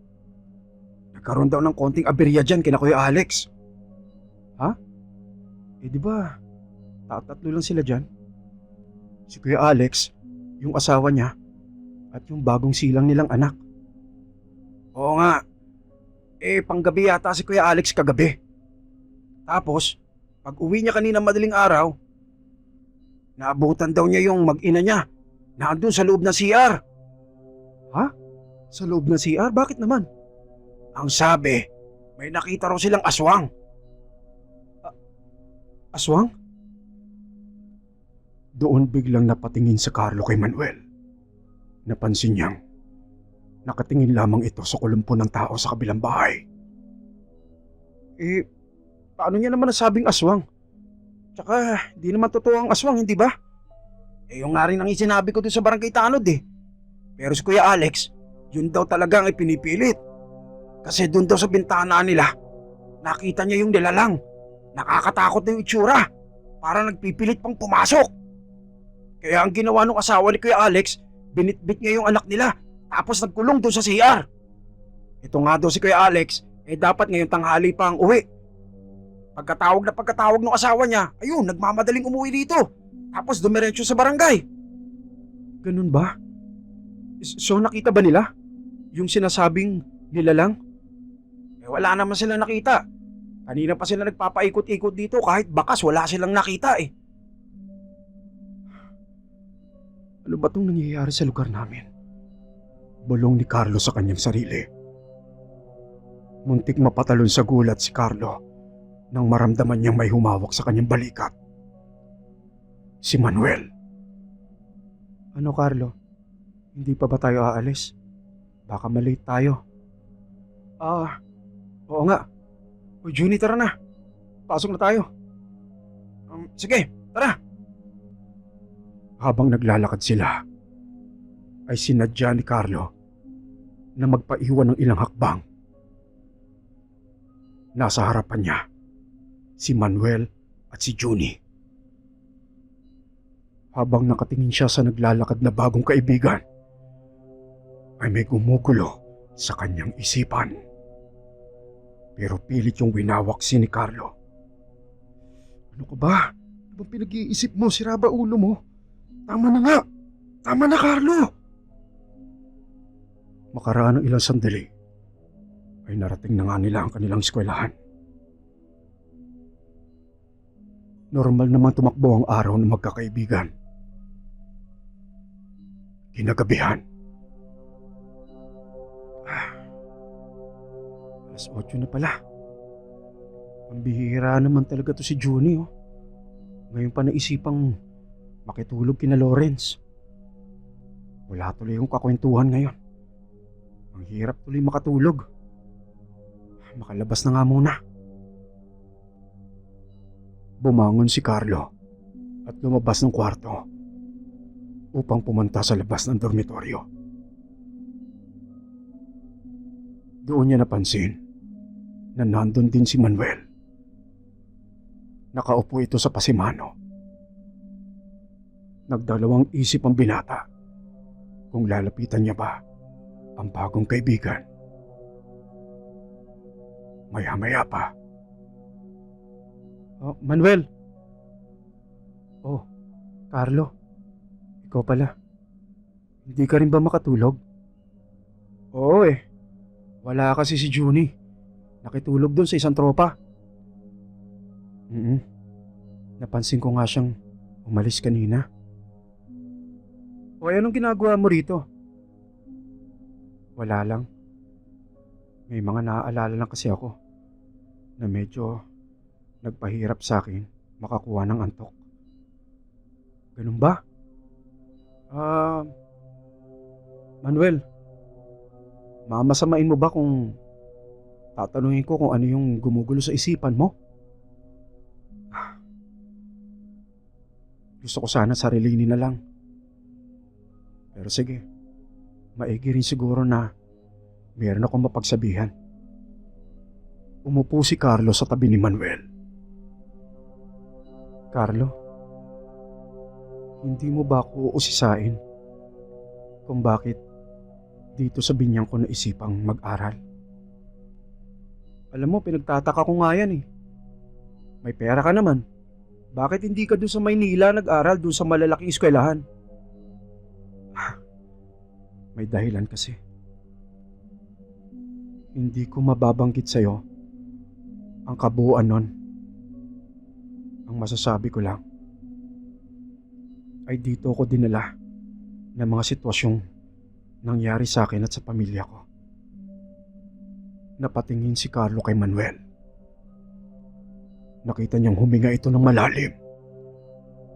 Nagkaroon daw ng konting aberya dyan kina Kuya Alex. Ha? Di ba, tatlo lang sila dyan? Si Kuya Alex, yung asawa niya, at yung bagong silang nilang anak. Oo nga. Panggabi yata si Kuya Alex kagabi. Tapos, pag uwi niya kanina madaling araw, naabutan daw niya yung mag-ina niya na andun sa loob ng CR. Sa loob ng CR? Bakit naman? Ang sabi, may nakita raw silang aswang. Aswang? Doon biglang napatingin si Carlo kay Manuel. Napansin niyang nakatingin lamang ito sa kulumpo ng tao sa kabilang bahay. Paano niya naman nasabing aswang? Tsaka, di naman totoo ang aswang, hindi ba? Yung nga rin ang isinabi ko doon sa barangay Tanod eh. Pero si Kuya Alex, yun daw talaga ang ipinipilit. Kasi doon daw sa bintana nila, nakita niya yung nilalang. Nakakatakot na yung itsura. Para nagpipilit pang pumasok. Kaya ang ginawa ng asawa ni Kuya Alex, binitbit niya yung anak nila. Tapos nagkulong doon sa CR. Ito nga daw si Kuya Alex, dapat ngayong tanghali pa ang uwi. Pagkatawag ng asawa niya, ayun, nagmamadaling umuwi dito. Tapos dumiretso sa barangay. Ganun ba? So nakita ba nila? Yung sinasabing nilalang? Wala naman sila nakita. Kanina pa sila nagpapaikot-ikot dito kahit bakas wala silang nakita eh. Ano ba itong nangyayari sa lugar namin? Bulong ni Carlo sa kanyang sarili. Muntik mapatalon sa gulat si Carlo nang maramdaman niyang may humawak sa kanyang balikat. Si Manuel. Ano Carlo? Hindi pa ba tayo aalis? Baka malate tayo. Oo nga. O Juni, tara na. Pasok na tayo. Sige, tara. Habang naglalakad sila, ay sinadya ni Carlo na magpaiwan ng ilang hakbang. Nasa harapan niya, si Manuel at si Juni. Habang nakatingin siya sa naglalakad na bagong kaibigan, ay may gumugulo sa kanyang isipan. Pero pilit yung winawaksi ni Carlo. Ano ka ba? Ano bang pinag-iisip mo? Sira ba ulo mo? Tama na nga! Tama na, Carlo! Makaraan ng ilang sandali, ay narating na nga nila ang kanilang eskwelahan. Normal namang tumakbo ang araw ng magkakaibigan. Kinagabihan. Alas 8 na pala. Pambihira naman talaga to si Juni, oh. Ngayon pa naisipang makitulog kina Lawrence. Wala tuloy yung kakwentuhan ngayon. Ang hirap tuloy makatulog. Makalabas na nga muna. Bumangon si Carlo at lumabas ng kwarto upang pumunta sa labas ng dormitoryo. Doon niya napansin na nandun din si Manuel. Nakaupo ito sa pasimano. Nagdalawang isip ang binata kung lalapitan niya ba ang bagong kaibigan. Maya-maya pa. Oh, Manuel! Oh, Carlo. Ikaw pala. Hindi ka rin ba makatulog? Oo eh. Wala kasi si Juni. Nakitulog doon sa isang tropa. Napansin ko nga siyang umalis kanina. O anong ginagawa mo rito? Wala lang. May mga naaalala lang kasi ako na medyo nagpahirap sa akin makakuha ng antok. Ganun ba? Manuel, mamasamain mo ba kung tatanungin ko kung ano yung gumugulo sa isipan mo? Gusto ko sana sarilinin na lang. Pero sige, maigi rin siguro na meron akong mapagsabihan. Umupo si Carlo sa tabi ni Manuel. Carlo, hindi mo ba ako uusisain kung bakit dito sa binyang ko naisipang mag-aral? Alam mo, pinagtataka ko nga yan eh. May pera ka naman. Bakit hindi ka doon sa Maynila nag-aral doon sa malalaking eskwelahan? May dahilan kasi. Hindi ko mababanggit sa'yo ang kabuuan nun. Ang masasabi ko lang ay dito ko dinala ng mga sitwasyong nangyari sa akin at sa pamilya ko. Napatingin si Carlo kay Manuel. Nakita niyang huminga ito ng malalim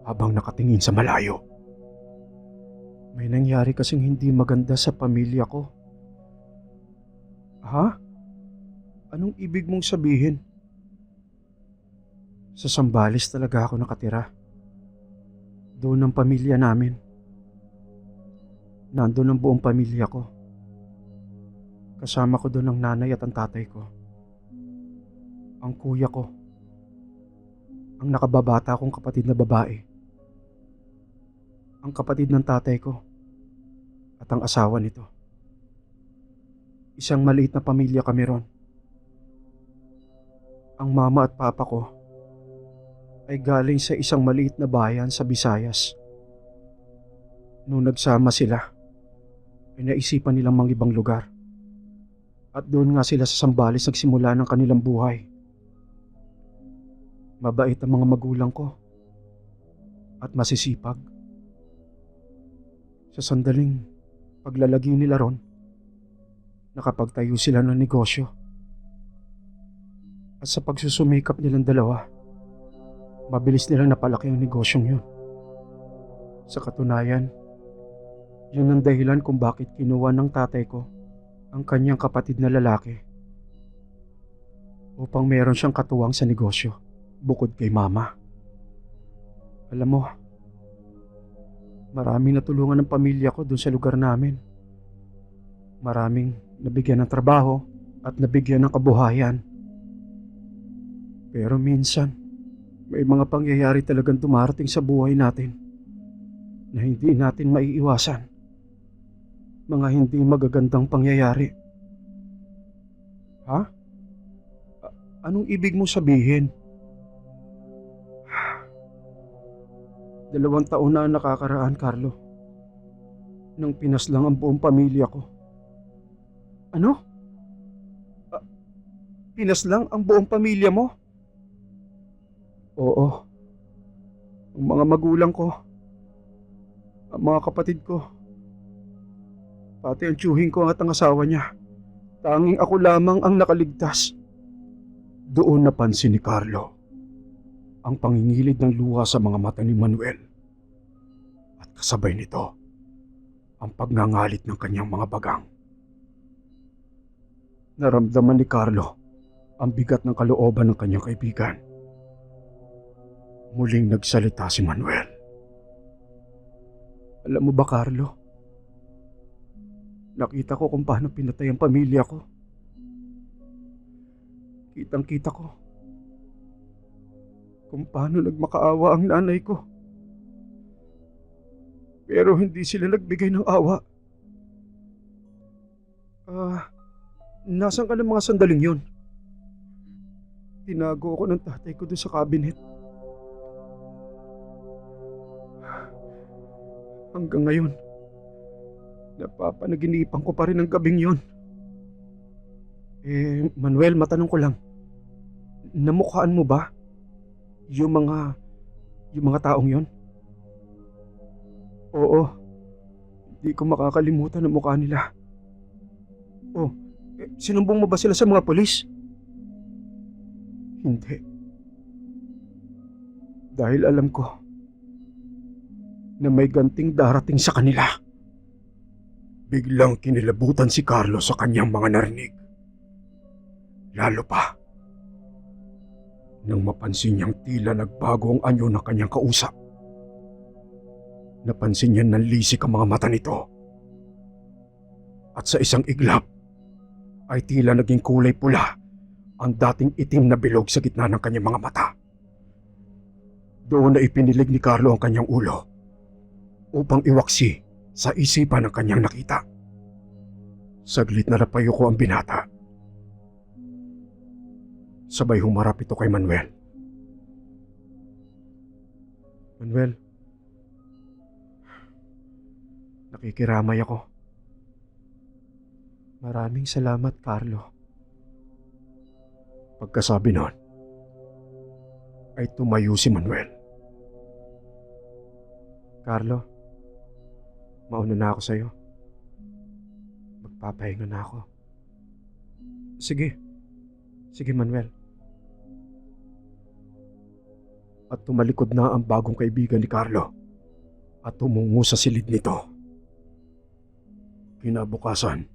habang nakatingin sa malayo. May nangyari kasing hindi maganda sa pamilya ko. Ha? Anong ibig mong sabihin? Sa Sambales talaga ako nakatira. Doon ang pamilya namin. Nandun ang buong pamilya ko. Kasama ko doon ang nanay at ang tatay ko. Ang kuya ko. Ang nakababata kong kapatid na babae. Ang kapatid ng tatay ko. At ang asawa nito. Isang maliit na pamilya kami ron. Ang mama at papa ko ay galing sa isang maliit na bayan sa Visayas. Nung nagsama sila, ay naisipan nilang mangibang lugar. At doon nga sila sa Sambales nagsimula ng kanilang buhay. Mabait ang mga magulang ko at masisipag. Sa sandaling paglalagi nila ron, nakapagtayo sila ng negosyo. At sa pagsusumikap nilang dalawa, mabilis nilang napalaki ang negosyong yun. Sa katunayan, yun ang dahilan kung bakit kinuha ng tatay ko ang kanyang kapatid na lalaki upang meron siyang katuwang sa negosyo bukod kay mama. Alam mo, maraming natulungan ng pamilya ko doon sa lugar namin. Maraming nabigyan ng trabaho at nabigyan ng kabuhayan. Pero minsan, may mga pangyayari talagang dumarating sa buhay natin na hindi natin maiiwasan. Mga hindi magagandang pangyayari. Ha? Anong ibig mo sabihin? 2 taon na ang nakakaraan, Carlo. Nang pinaslang ang buong pamilya ko. Ano? Pinaslang ang buong pamilya mo? Oo. Ang mga magulang ko. Ang mga kapatid ko. Pati ang tiyuhin ko at ang asawa niya. Tanging ako lamang ang nakaligtas. Doon napansin ni Carlo ang pangingilid ng luha sa mga mata ni Manuel. At kasabay nito, ang pagngangalit ng kanyang mga bagang. Naramdaman ni Carlo ang bigat ng kalooban ng kanyang kaibigan. Muling nagsalita si Manuel. Alam mo ba, Carlo? Nakita ko kung paano pinatay ang pamilya ko. Kitang-kita ko kung paano nagmakaawa ang nanay ko. Pero hindi sila nagbigay ng awa. Nasaan ka ng mga sandaling yun? Tinago ako ng tatay ko doon sa cabinet. Hanggang ngayon, napapanaginipan ko pa rin ang gabing yon. Manuel, matanong ko lang. Namukhaan mo ba yung mga taong yon? Oo. Hindi ko makakalimutan ang mukha nila. Oh, sinumbong mo ba sila sa mga pulis? Hindi. Dahil alam ko na may ganting darating sa kanila. Biglang kinilabutan si Carlo sa kanyang mga narinig. Lalo pa nang mapansin niyang tila nagbago ang anyo ng kanyang kausap. Napansin niya nanlisik ang mga mata nito. At sa isang iglap ay tila naging kulay pula ang dating itim na bilog sa gitna ng kanyang mga mata. Doon na ipinilig ni Carlo ang kanyang ulo upang iwaksi sa isipan ng kanyang nakita. Saglit na napayuko ang binata. Sabay humarap ito kay Manuel. Manuel, nakikiramay ako. Maraming salamat, Carlo. Pagkasabi nun, ay tumayo si Manuel. Carlo, mauna na ako sa'yo. Magpapahinga na ako. Sige. Sige, Manuel. At tumalikod na ang bagong kaibigan ni Carlo at tumungo sa silid nito. Kinabukasan,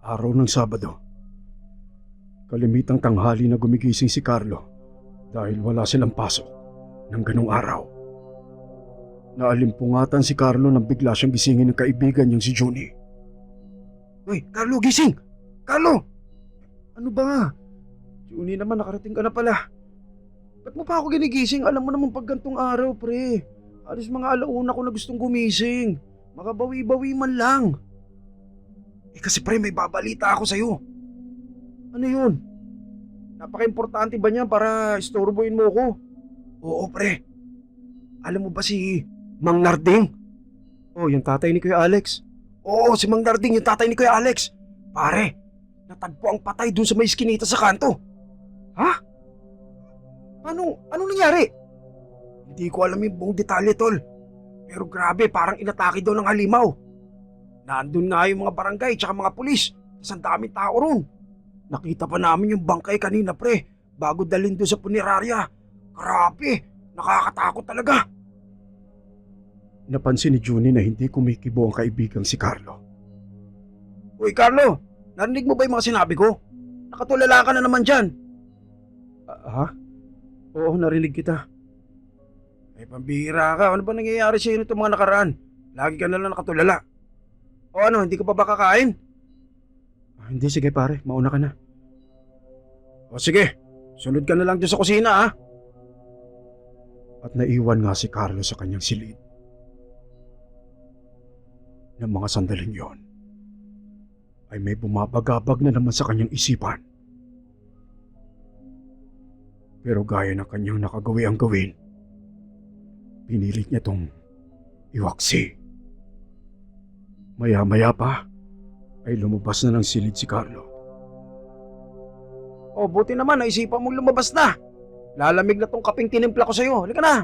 araw ng Sabado. Kalimitang tanghali na gumigising si Carlo dahil wala silang pasok ng ganong araw. Naalimpungatan si Carlo nang bigla siyang gisingin ng kaibigan niyang si Juni. Hoy, Carlo, gising! Carlo! Ano ba nga? Juni naman, nakarating ka na pala. Ba't mo pa ako ginigising? Alam mo naman pag gantong araw, pre. Alis mga alauna ko na gustong gumising. Makabawi-bawi man lang. Kasi pre, may babalita ako sa'yo. Ano yun? Napaka-importante ba niya para istorbohin mo ko? Oo, pre. Alam mo ba si Mang Narding? Oh, yung tatay ni Kuya Alex. Oo, si Mang Narding, yung tatay ni Kuya Alex. Pare, natagpo ang patay dun sa may iskinita sa kanto. Ha? Anong nangyari? Hindi ko alam yung buong detalye, tol. Pero grabe, parang inatake daw ng halimaw. Nandun nga yung mga barangay tsaka mga pulis. Tas ang daming tao ron. Nakita pa namin yung bangkay kanina, pre, bago dalhin doon sa punerarya. Grabe, nakakatakot talaga. Napansin ni Juni na hindi kumikibo ang kaibigang si Carlo. Uy, Carlo, narinig mo ba yung mga sinabi ko? Nakatulala ka na naman dyan. Ha? Oo, narinig kita. Ay, pambihira ka. Ano ba nangyayari sa inyo itong mga nakaraan? Lagi ka na lang nakatulala. O ano, hindi ka pa ba kakain? Hindi, sige pare. Mauna ka na. O sige, sunod ka na lang dyan sa kusina, ha? At naiwan nga si Carlo sa kanyang silid. Ng mga sandaling yon, ay may bumabagabag na naman sa kanyang isipan. Pero gaya ng kanyang nakagawi ang gawin, pinilit niya tong iwaksi. Maya-maya pa ay lumabas na ng silid si Carlo. Oh, buti naman naisipan mong lumabas na. Lalamig na tong kaping tinimpla ko sa'yo. Halika na.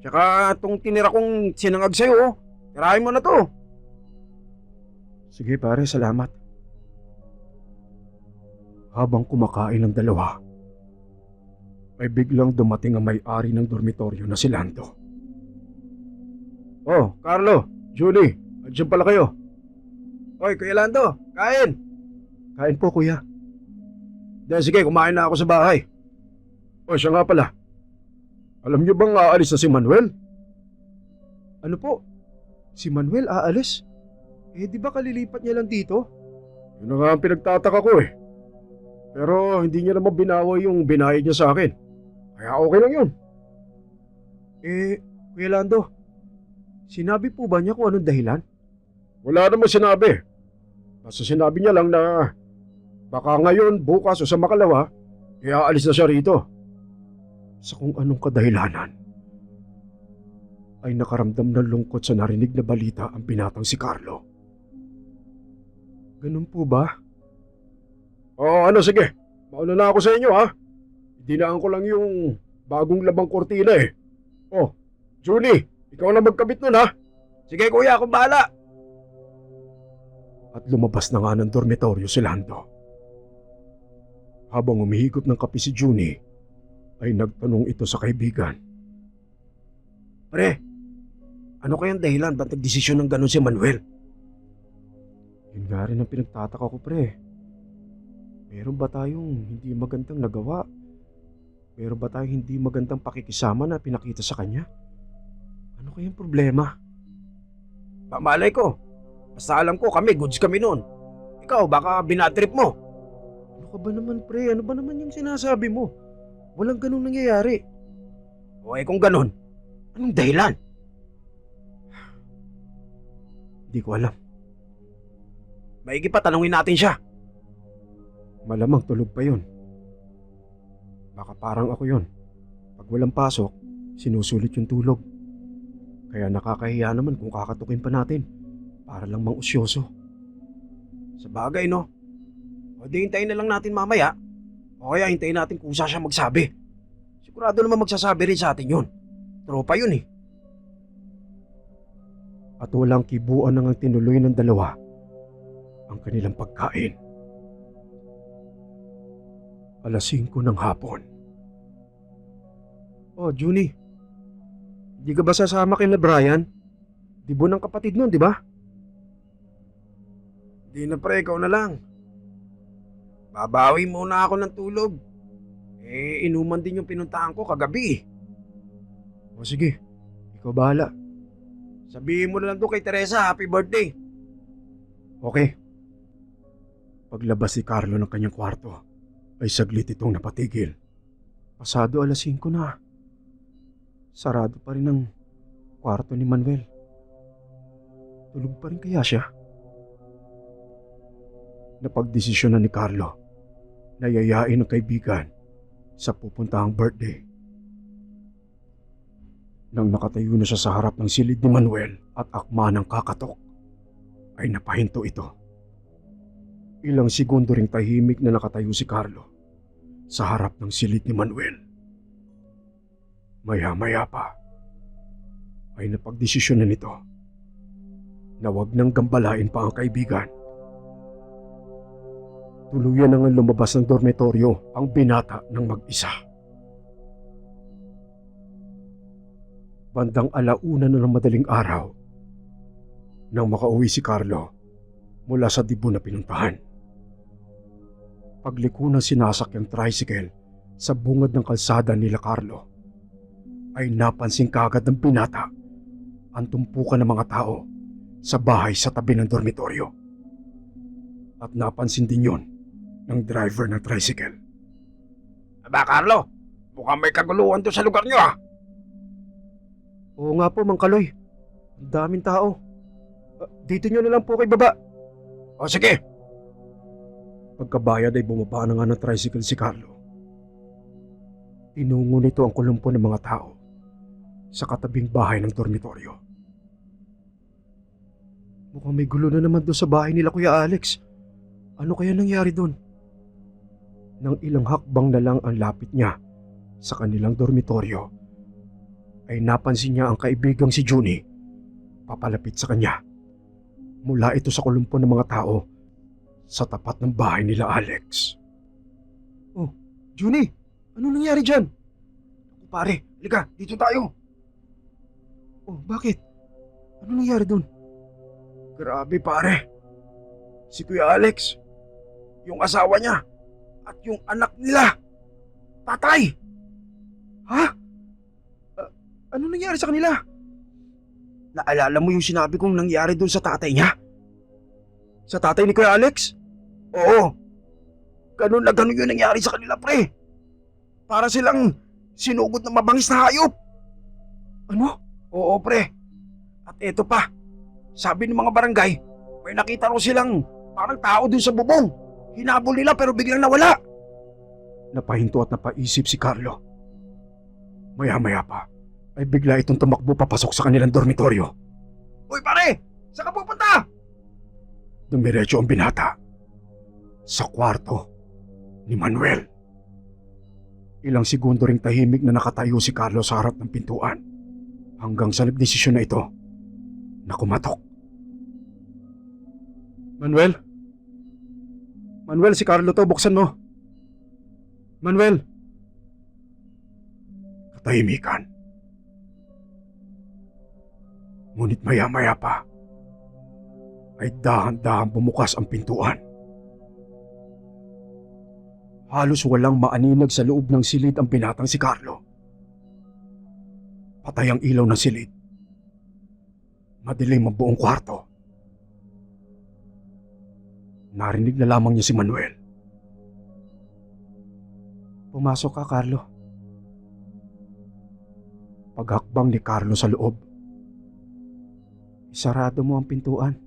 Tsaka tong tinira kong sinangag sa'yo, tirahin mo na to. Sige pare, salamat. Habang kumakain ang dalawa, ay biglang dumating ang may-ari ng dormitoryo na si Lando. Oh, Carlo, Julie, andiyan pala kayo. Hoy, Kuya Lando, kain. Kain po, Kuya. Sige, kumain na ako sa bahay. O, siya nga pala. Alam niyo bang aalis na si Manuel? Ano po? Si Manuel aalis? Di ba kalilipat niya lang dito? Yun na nga ang pinagtataka ko eh. Pero hindi niya naman binawi yung binayad niya sa akin. Kaya okay lang yun. Kuya Lando, sinabi po ba niya kung anong dahilan? Wala naman sinabi. Basta sinabi niya lang na baka ngayon, bukas o sa makalawa, aalis na siya rito. Sa kung anong kadahilanan, ay nakaramdam ng lungkot sa narinig na balita ang binatang si Carlo. Ganun po ba? Oo, sige. Mauna na ako sa inyo, ha? Dinaan ko lang yung bagong labang kortina eh. Oh, Julie, ikaw na magkabit nun, ha? Sige kuya, akong bahala. At lumabas na nga ng dormitoryo si Lando. Habang umihigop ng kape si Junie, ay nagtanong ito sa kaibigan. Pre, ano kayang dahilan ba't nagdesisyon ng gano'n si Manuel? Yun nga rin ang pinagtataka ko, pre. Meron ba tayong hindi magandang nagawa? Meron ba tayong hindi magandang pakikisama na pinakita sa kanya? Ano kayang problema? Malay ko. Basta alam ko kami, goods kami noon. Ikaw, baka binatrip mo. Ano ka ba naman, pre? Ano ba naman yung sinasabi mo? Walang ganun nangyayari. O kung ganun, anong dahilan? Hindi ko alam. Maigi pa, tanungin natin siya. Malamang tulog pa yun. Baka parang ako yun. Pag walang pasok, sinusulit yung tulog. Kaya nakakahiya naman kung kakatukin pa natin para lang mang-usyoso. Sa bagay, no? O di hintayin na lang natin mamaya. O kaya hintayin natin kung saan siya magsabi. Sigurado naman magsasabi rin sa atin yun. Tropa yun eh. At walang kibuan nang tinuloy ng dalawa ang kanilang pagkain. 5:00 ng hapon. Oh, Junie. Di ka ba sasama kay na Brian? Dibo ng kapatid nun, di ba? Di na pre, ikaw na lang. Babawi muna ako ng tulog. Inuman din yung pinuntahan ko kagabi. O sige, ikaw bahala. Sabihin mo na lang to kay Teresa, happy birthday. Okay. Paglabas ni Carlo ng kanyang kwarto, ay saglit itong napatigil. Pasado 5:00 na. Sarado pa rin ang kwarto ni Manuel. Tulog pa rin kaya siya? Napagdesisyon na ni Carlo na yayain ng kaibigan sa pupuntahang birthday. Nang nakatayo na siya sa harap ng silid ni Manuel at akma ng kakatok, ay napahinto ito. Ilang segundo ring tahimik na nakatayo si Carlo sa harap ng silid ni Manuel. Maya-maya pa ay napagdesisyon na nito na wag nang gambalain pa ang kaibigan. Tuluyan na nga lumabas ng dormitoryo ang binata ng mag-isa. Bandang 1:00 na ng madaling araw nang makauwi si Carlo mula sa dibo na pinuntahan. Pagliko ng sinasakyang tricycle sa bungad ng kalsada nila Carlo, ay napansin kagad ng binata ang tumpukan ng mga tao sa bahay sa tabi ng dormitoryo. At napansin din yon ng driver ng tricycle. Aba Carlo, mukhang may kaguluhan to sa lugar nyo ah. Oo nga po, Mang Kaloy. Ang daming tao. Dito nyo na lang po kay baba. O sige. Pagkabayad ay bumaba na nga ng tricycle si Carlo. Tinungo nito ang kulumpo ng mga tao sa katabing bahay ng dormitoryo. Mukhang may gulo na naman doon sa bahay nila Kuya Alex. Ano kaya nangyari doon? Nang ilang hakbang na lang ang lapit niya sa kanilang dormitoryo, ay napansin niya ang kaibigang si Junie papalapit sa kanya. Mula ito sa kulumpo ng mga tao sa tapat ng bahay nila Alex. Oh, Junie! Ano nangyari dyan? Pare, halika, dito tayo. Oh, bakit? Ano nangyari doon? Grabe pare. Si Kuya Alex, yung asawa niya, at yung anak nila, patay. Ha? Ano nangyari sa kanila? Naalala mo yung sinabi kong nangyari doon sa tatay niya? Sa tatay ni Kuya Alex? Oo. Ganun na ganun yung nangyari sa kanila pre. Para silang sinugod ng mabangis na hayop. Ano? Oo pre. At eto pa, sabi ng mga barangay, may nakita raw silang parang tao dun sa bubong. Hinabol nila pero biglang nawala. Napahinto at napaisip si Carlo. Maya-maya pa ay bigla itong tumakbo papasok sa kanilang dormitoryo. Uy pare, saan ka pupunta? Dumiretso ang binata sa kwarto ni Manuel. Ilang segundo ring tahimik na nakatayo si Carlo sa harap ng pintuan hanggang sa nagdesisyon na ito na kumatok. Manuel? Manuel, si Carlo to, buksan mo. Manuel! Katahimikan. Ngunit maya-maya pa ay dahan-dahan bumukas ang pintuan. Halos walang maaninag sa loob ng silid ang binatang si Carlo. Patay ang ilaw ng silid. Madilim ang buong kwarto. Narinig na lamang niya si Manuel. Pumasok ka, Carlo. Paghakbang ni Carlo sa loob, isarado mo ang pintuan.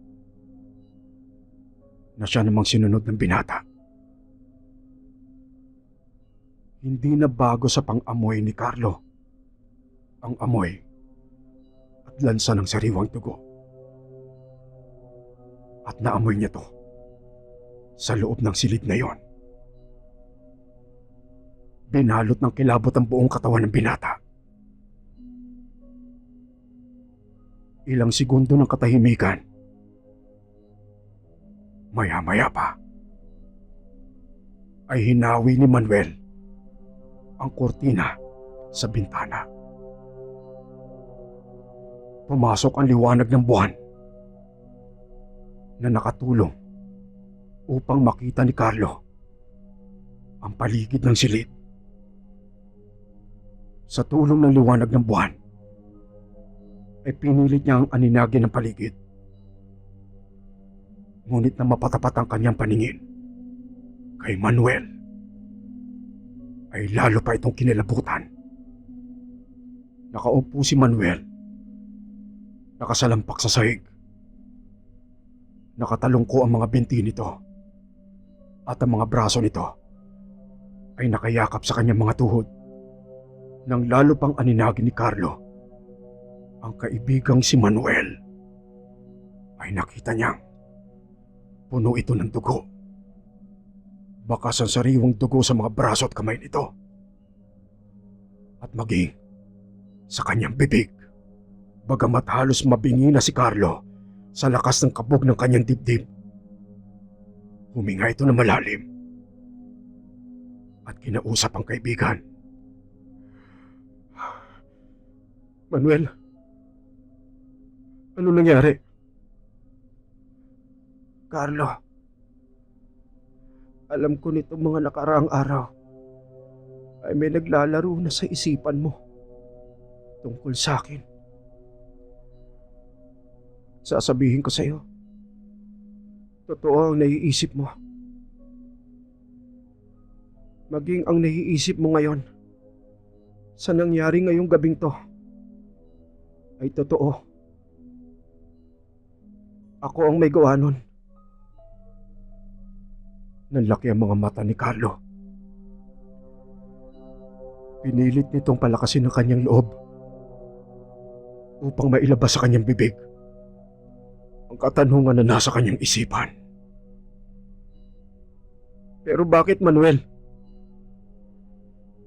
Na siya namang sinunod ng binata. Hindi na bago sa pang-amoy ni Carlo ang amoy at lansa ng sariwang dugo. At naamoy niya to sa loob ng silid na yon. Binalot ng kilabot ang buong katawan ng binata. Ilang segundo ng katahimikan. Maya-maya pa ay hinawi ni Manuel ang kurtina sa bintana. Pumasok ang liwanag ng buwan na nakatulong upang makita ni Carlo ang paligid ng silid. Sa tulong ng liwanag ng buwan ay pinilit niya ang aninagin ng paligid. Ngunit na mapatapat ang kanyang paningin kay Manuel, ay lalo pa itong kinilabutan. Nakaupo si Manuel, nakasalampak sa sahig. Nakatalungko ang mga binti nito at ang mga braso nito ay nakayakap sa kanyang mga tuhod. Nang lalo pang aninagin ni Carlo ang kaibigang si Manuel, ay nakita niyang puno ito ng dugo. Bakas ang sariwang dugo sa mga braso at kamay nito. At maging sa kanyang bibig. Bagamat halos mabingi na si Carlo sa lakas ng kabog ng kanyang dibdib, huminga ito na malalim at kinausap ang kaibigan. Manuel, ano nangyari? Carlo, alam ko nitong mga nakaraang araw ay may naglalaro na sa isipan mo tungkol sa akin. Sasabihin ko sa iyo, totoo ang naiisip mo. Maging ang naiisip mo ngayon sa nangyari ngayong gabing to ay totoo. Ako ang may gawa nun. Nanlaki ang mga mata ni Carlo. Pinilit nitong palakasin ang kanyang loob upang mailabas sa kanyang bibig ang katanungan na nasa kanyang isipan. Pero bakit, Manuel?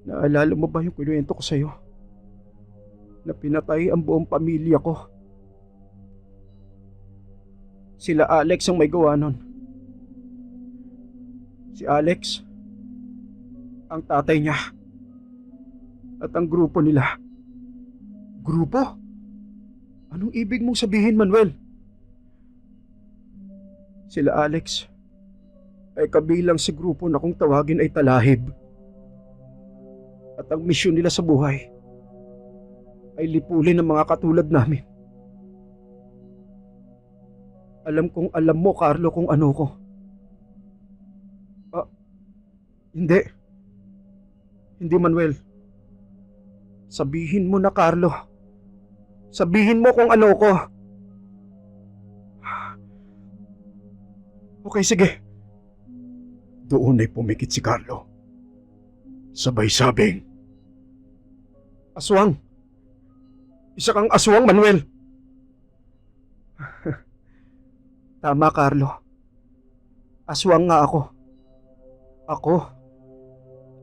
Naalala mo ba yung kinuwento ko sa'yo? Na pinatay ang buong pamilya ko. Sila Alex ang may gawa nun. Si Alex, ang tatay niya, at ang grupo nila. Grupo? Anong ibig mong sabihin, Manuel? Sila Alex ay kabilang sa grupo na kung tawagin ay talahib. At ang misyon nila sa buhay ay lipulin ang mga katulad namin. Alam kong alam mo, Carlo, kung ano ko. Hindi. Hindi, Manuel. Sabihin mo na, Carlo. Sabihin mo kung ano ko. Okay, sige. Doon ay pumikit si Carlo. Sabay sabing, Aswang. Isa kang aswang, Manuel. Tama, Carlo. Aswang nga ako. Ako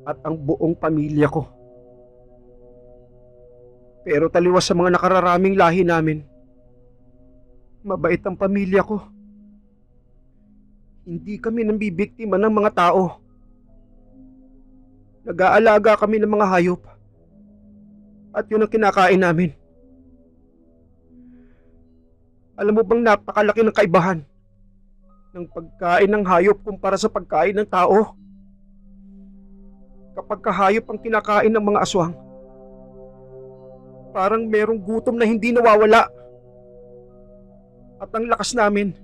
at ang buong pamilya ko. Pero taliwas sa mga nakararaming lahi namin, mabait ang pamilya ko. Hindi kami nambibiktima ng mga tao. Nag-aalaga kami ng mga hayop. At yun ang kinakain namin. Alam mo bang napakalaki ng kaibahan ng pagkain ng hayop kumpara sa pagkain ng tao? Kapag kahayop ang kinakain ng mga aswang, parang merong gutom na hindi nawawala. At ang lakas namin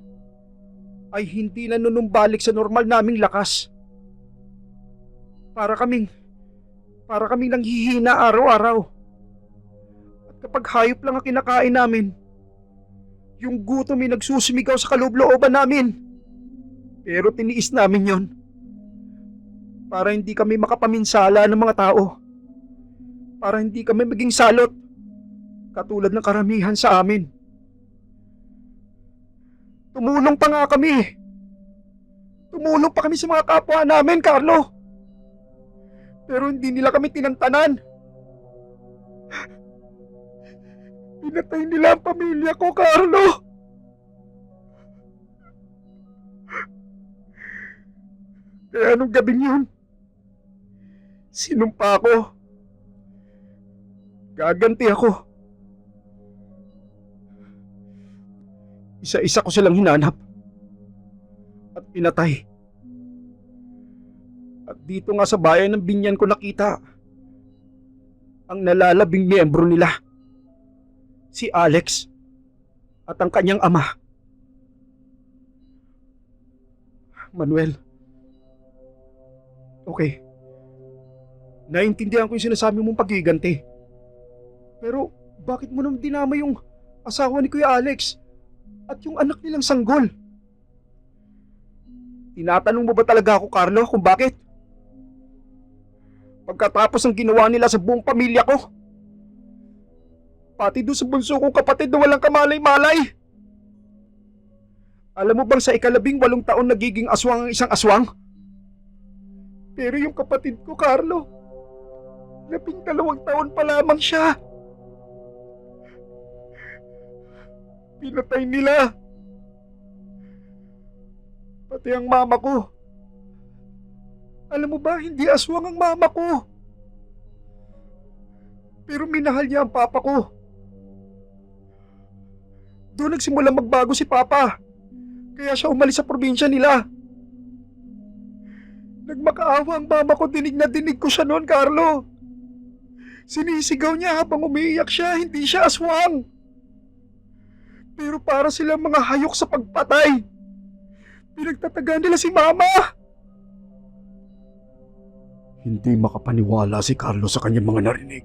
ay hindi na nunumbalik sa normal naming lakas. Para kaming nanghihina araw-araw. At kapag hayop lang ang kinakain namin, yung gutom ay nagsusumigaw sa kaloob-looban namin. Pero tiniis namin yon para hindi kami makapaminsala ng mga tao. Para hindi kami maging salot, katulad ng karamihan sa amin. Tumulong pa nga kami. Tumulong pa kami sa mga kapwa namin, Carlo. Pero hindi nila kami tinantanan. Pinatay nila ang pamilya ko, Carlo. Kaya nung gabing yun, sinumpa ako. Gaganti ako. Isa-isa ko silang hinanap at pinatay. At dito nga sa bayan ng Binyan ko nakita ang nalalabing miyembro nila. Si Alex at ang kanyang ama. Manuel. Okay. Naintindihan ko yung sinasabi mong paghiganti. Pero bakit mo naman dinama yung asawa ni Kuya Alex at yung anak nilang sanggol? Tinatanong mo ba talaga ako, Carlo, kung bakit? Pagkatapos ng ginawa nila sa buong pamilya ko. Pati doon sa bunso kong kapatid na walang kamalay-malay. Alam mo bang sa 18 taon nagiging aswang ang isang aswang? Pero yung kapatid ko, Carlo, 12 taon pa lamang siya. Pinatay nila. Pati ang mama ko. Alam mo ba, hindi aswang ang mama ko. Pero minahal niya ang papa ko. Doon nagsimula magbago si papa. Kaya siya umalis sa probinsya nila. Nagmakaawa ang mama ko, dinig na dinig ko siya noon, Carlo. Sinisigaw niya habang umiiyak siya, hindi siya aswang. Pero para silang mga hayok sa pagpatay. Pinagtatagan nila si mama. Hindi makapaniwala si Carlo sa kanyang mga narinig.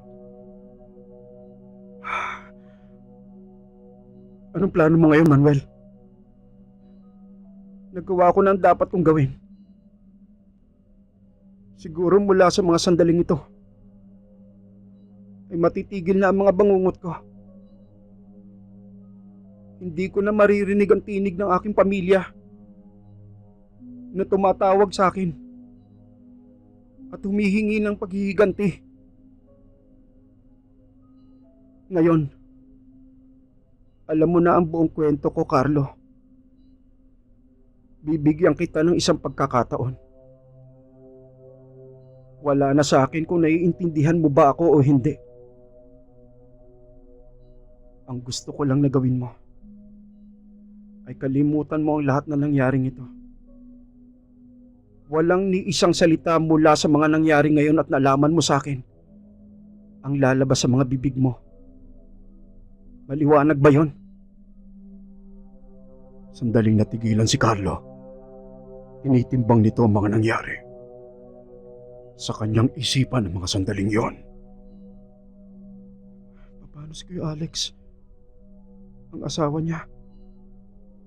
Anong plano mo ngayon, Manuel? Nagawa ko na ang dapat kong gawin. Siguro mula sa mga sandaling ito ay matitigil na ang mga bangungot ko. Hindi ko na maririnig ang tinig ng aking pamilya na tumatawag sa akin at humihingi ng paghihiganti. Ngayon, alam mo na ang buong kwento ko, Carlo. Bibigyan kita ng isang pagkakataon. Wala na sa akin kung naiintindihan mo ba ako o hindi. Ang gusto ko lang na gawin mo ay kalimutan mo ang lahat na nangyaring ito. Walang ni isang salita mula sa mga nangyari ngayon at nalaman mo sa akin ang lalabas sa mga bibig mo. Maliwanag ba yon? Sandaling natigilan si Carlo. Tinitimbang nito ang mga nangyari. Sa kanyang isipan ang mga sandaling yon. Paano si Kuya Alex? Ang asawa niya?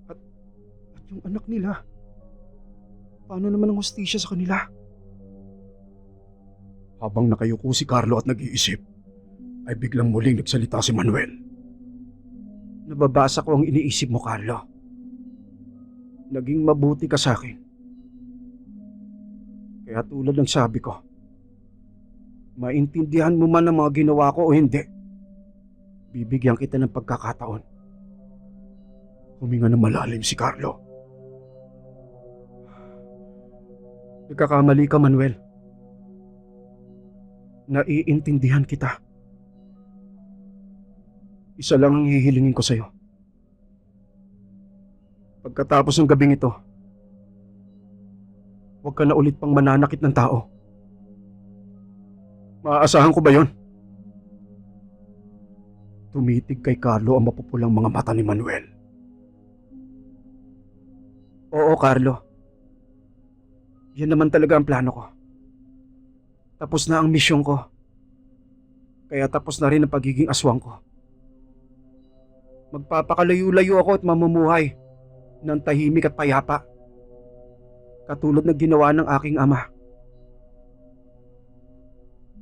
At yung anak nila? Paano naman ang hustisya sa kanila? Habang nakayuko si Carlo at nag-iisip, ay biglang muling nagsalita si Manuel. Nababasa ko ang iniisip mo, Carlo. Naging mabuti ka sa akin. Kaya tulad ng sabi ko, maintindihan mo man ang mga ginawa ko o hindi, bibigyan kita ng pagkakataon. Huminga ng malalim si Carlo. Nagkakamali ka, Manuel. Naiintindihan kita. Isa lang ang hihilingin ko sa'yo. Pagkatapos ng gabing ito, huwag ka na ulit pang mananakit ng tao. Maaasahan ko ba yon? Tumitig kay Carlo ang mapupulang mga mata ni Manuel. Oo, Carlo. Yan naman talaga ang plano ko. Tapos na ang misyon ko. Kaya tapos na rin ang pagiging aswang ko. Magpapakalayo-layo ako at mamumuhay ng tahimik at payapa. Katulad ng ginawa ng aking ama.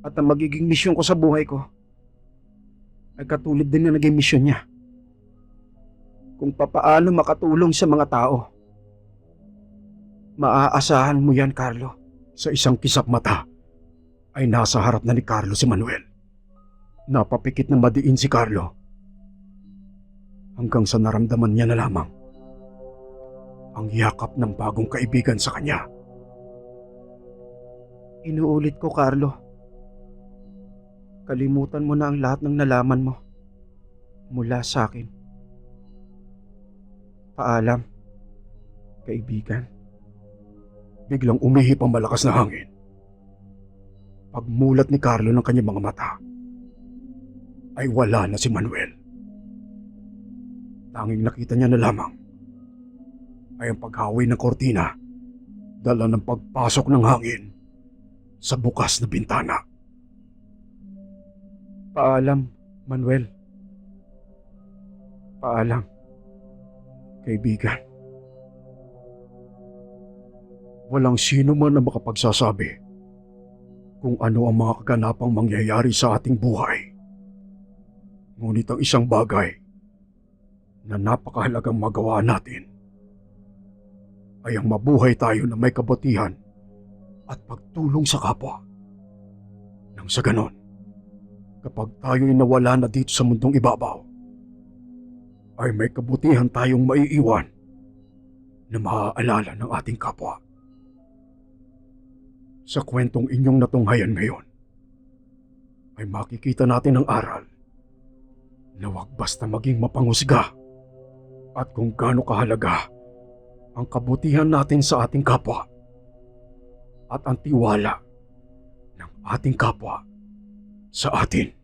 At ang magiging misyon ko sa buhay ko ay katulad din na naging misyon niya. Kung papaano makatulong sa mga tao. Maaasahan mo yan, Carlo. Sa isang kisap mata ay nasa harap na ni Carlo si Manuel. Napapikit na madiin si Carlo. Hanggang sa naramdaman niya na lamang ang yakap ng bagong kaibigan sa kanya. Inuulit ko, Carlo. Kalimutan mo na ang lahat ng nalaman mo mula sa akin. Paalam, kaibigan. Biglang umihip ang malakas na hangin. Pagmulat ni Carlo ng kanyang mga mata, ay wala na si Manuel. Tanging nakita niya na lamang ay ang paghawi ng kortina dala ng pagpasok ng hangin sa bukas na bintana. Paalam, Manuel. Paalam, kaibigan. Walang sino man na makapagsasabi kung ano ang mga kaganapang mangyayari sa ating buhay. Ngunit ang isang bagay na napakahalagang magawa natin ay ang mabuhay tayo na may kabutihan at pagtulong sa kapwa. Nang sa ganon, kapag tayo'y nawala na dito sa mundong ibabaw, ay may kabutihan tayong maiiwan na maaalala ng ating kapwa. Sa kwentong inyong natunghayan ngayon, ay makikita natin ang aral na huwag basta maging mapanghusga at kung gaano kahalaga ang kabutihan natin sa ating kapwa at ang tiwala ng ating kapwa sa atin.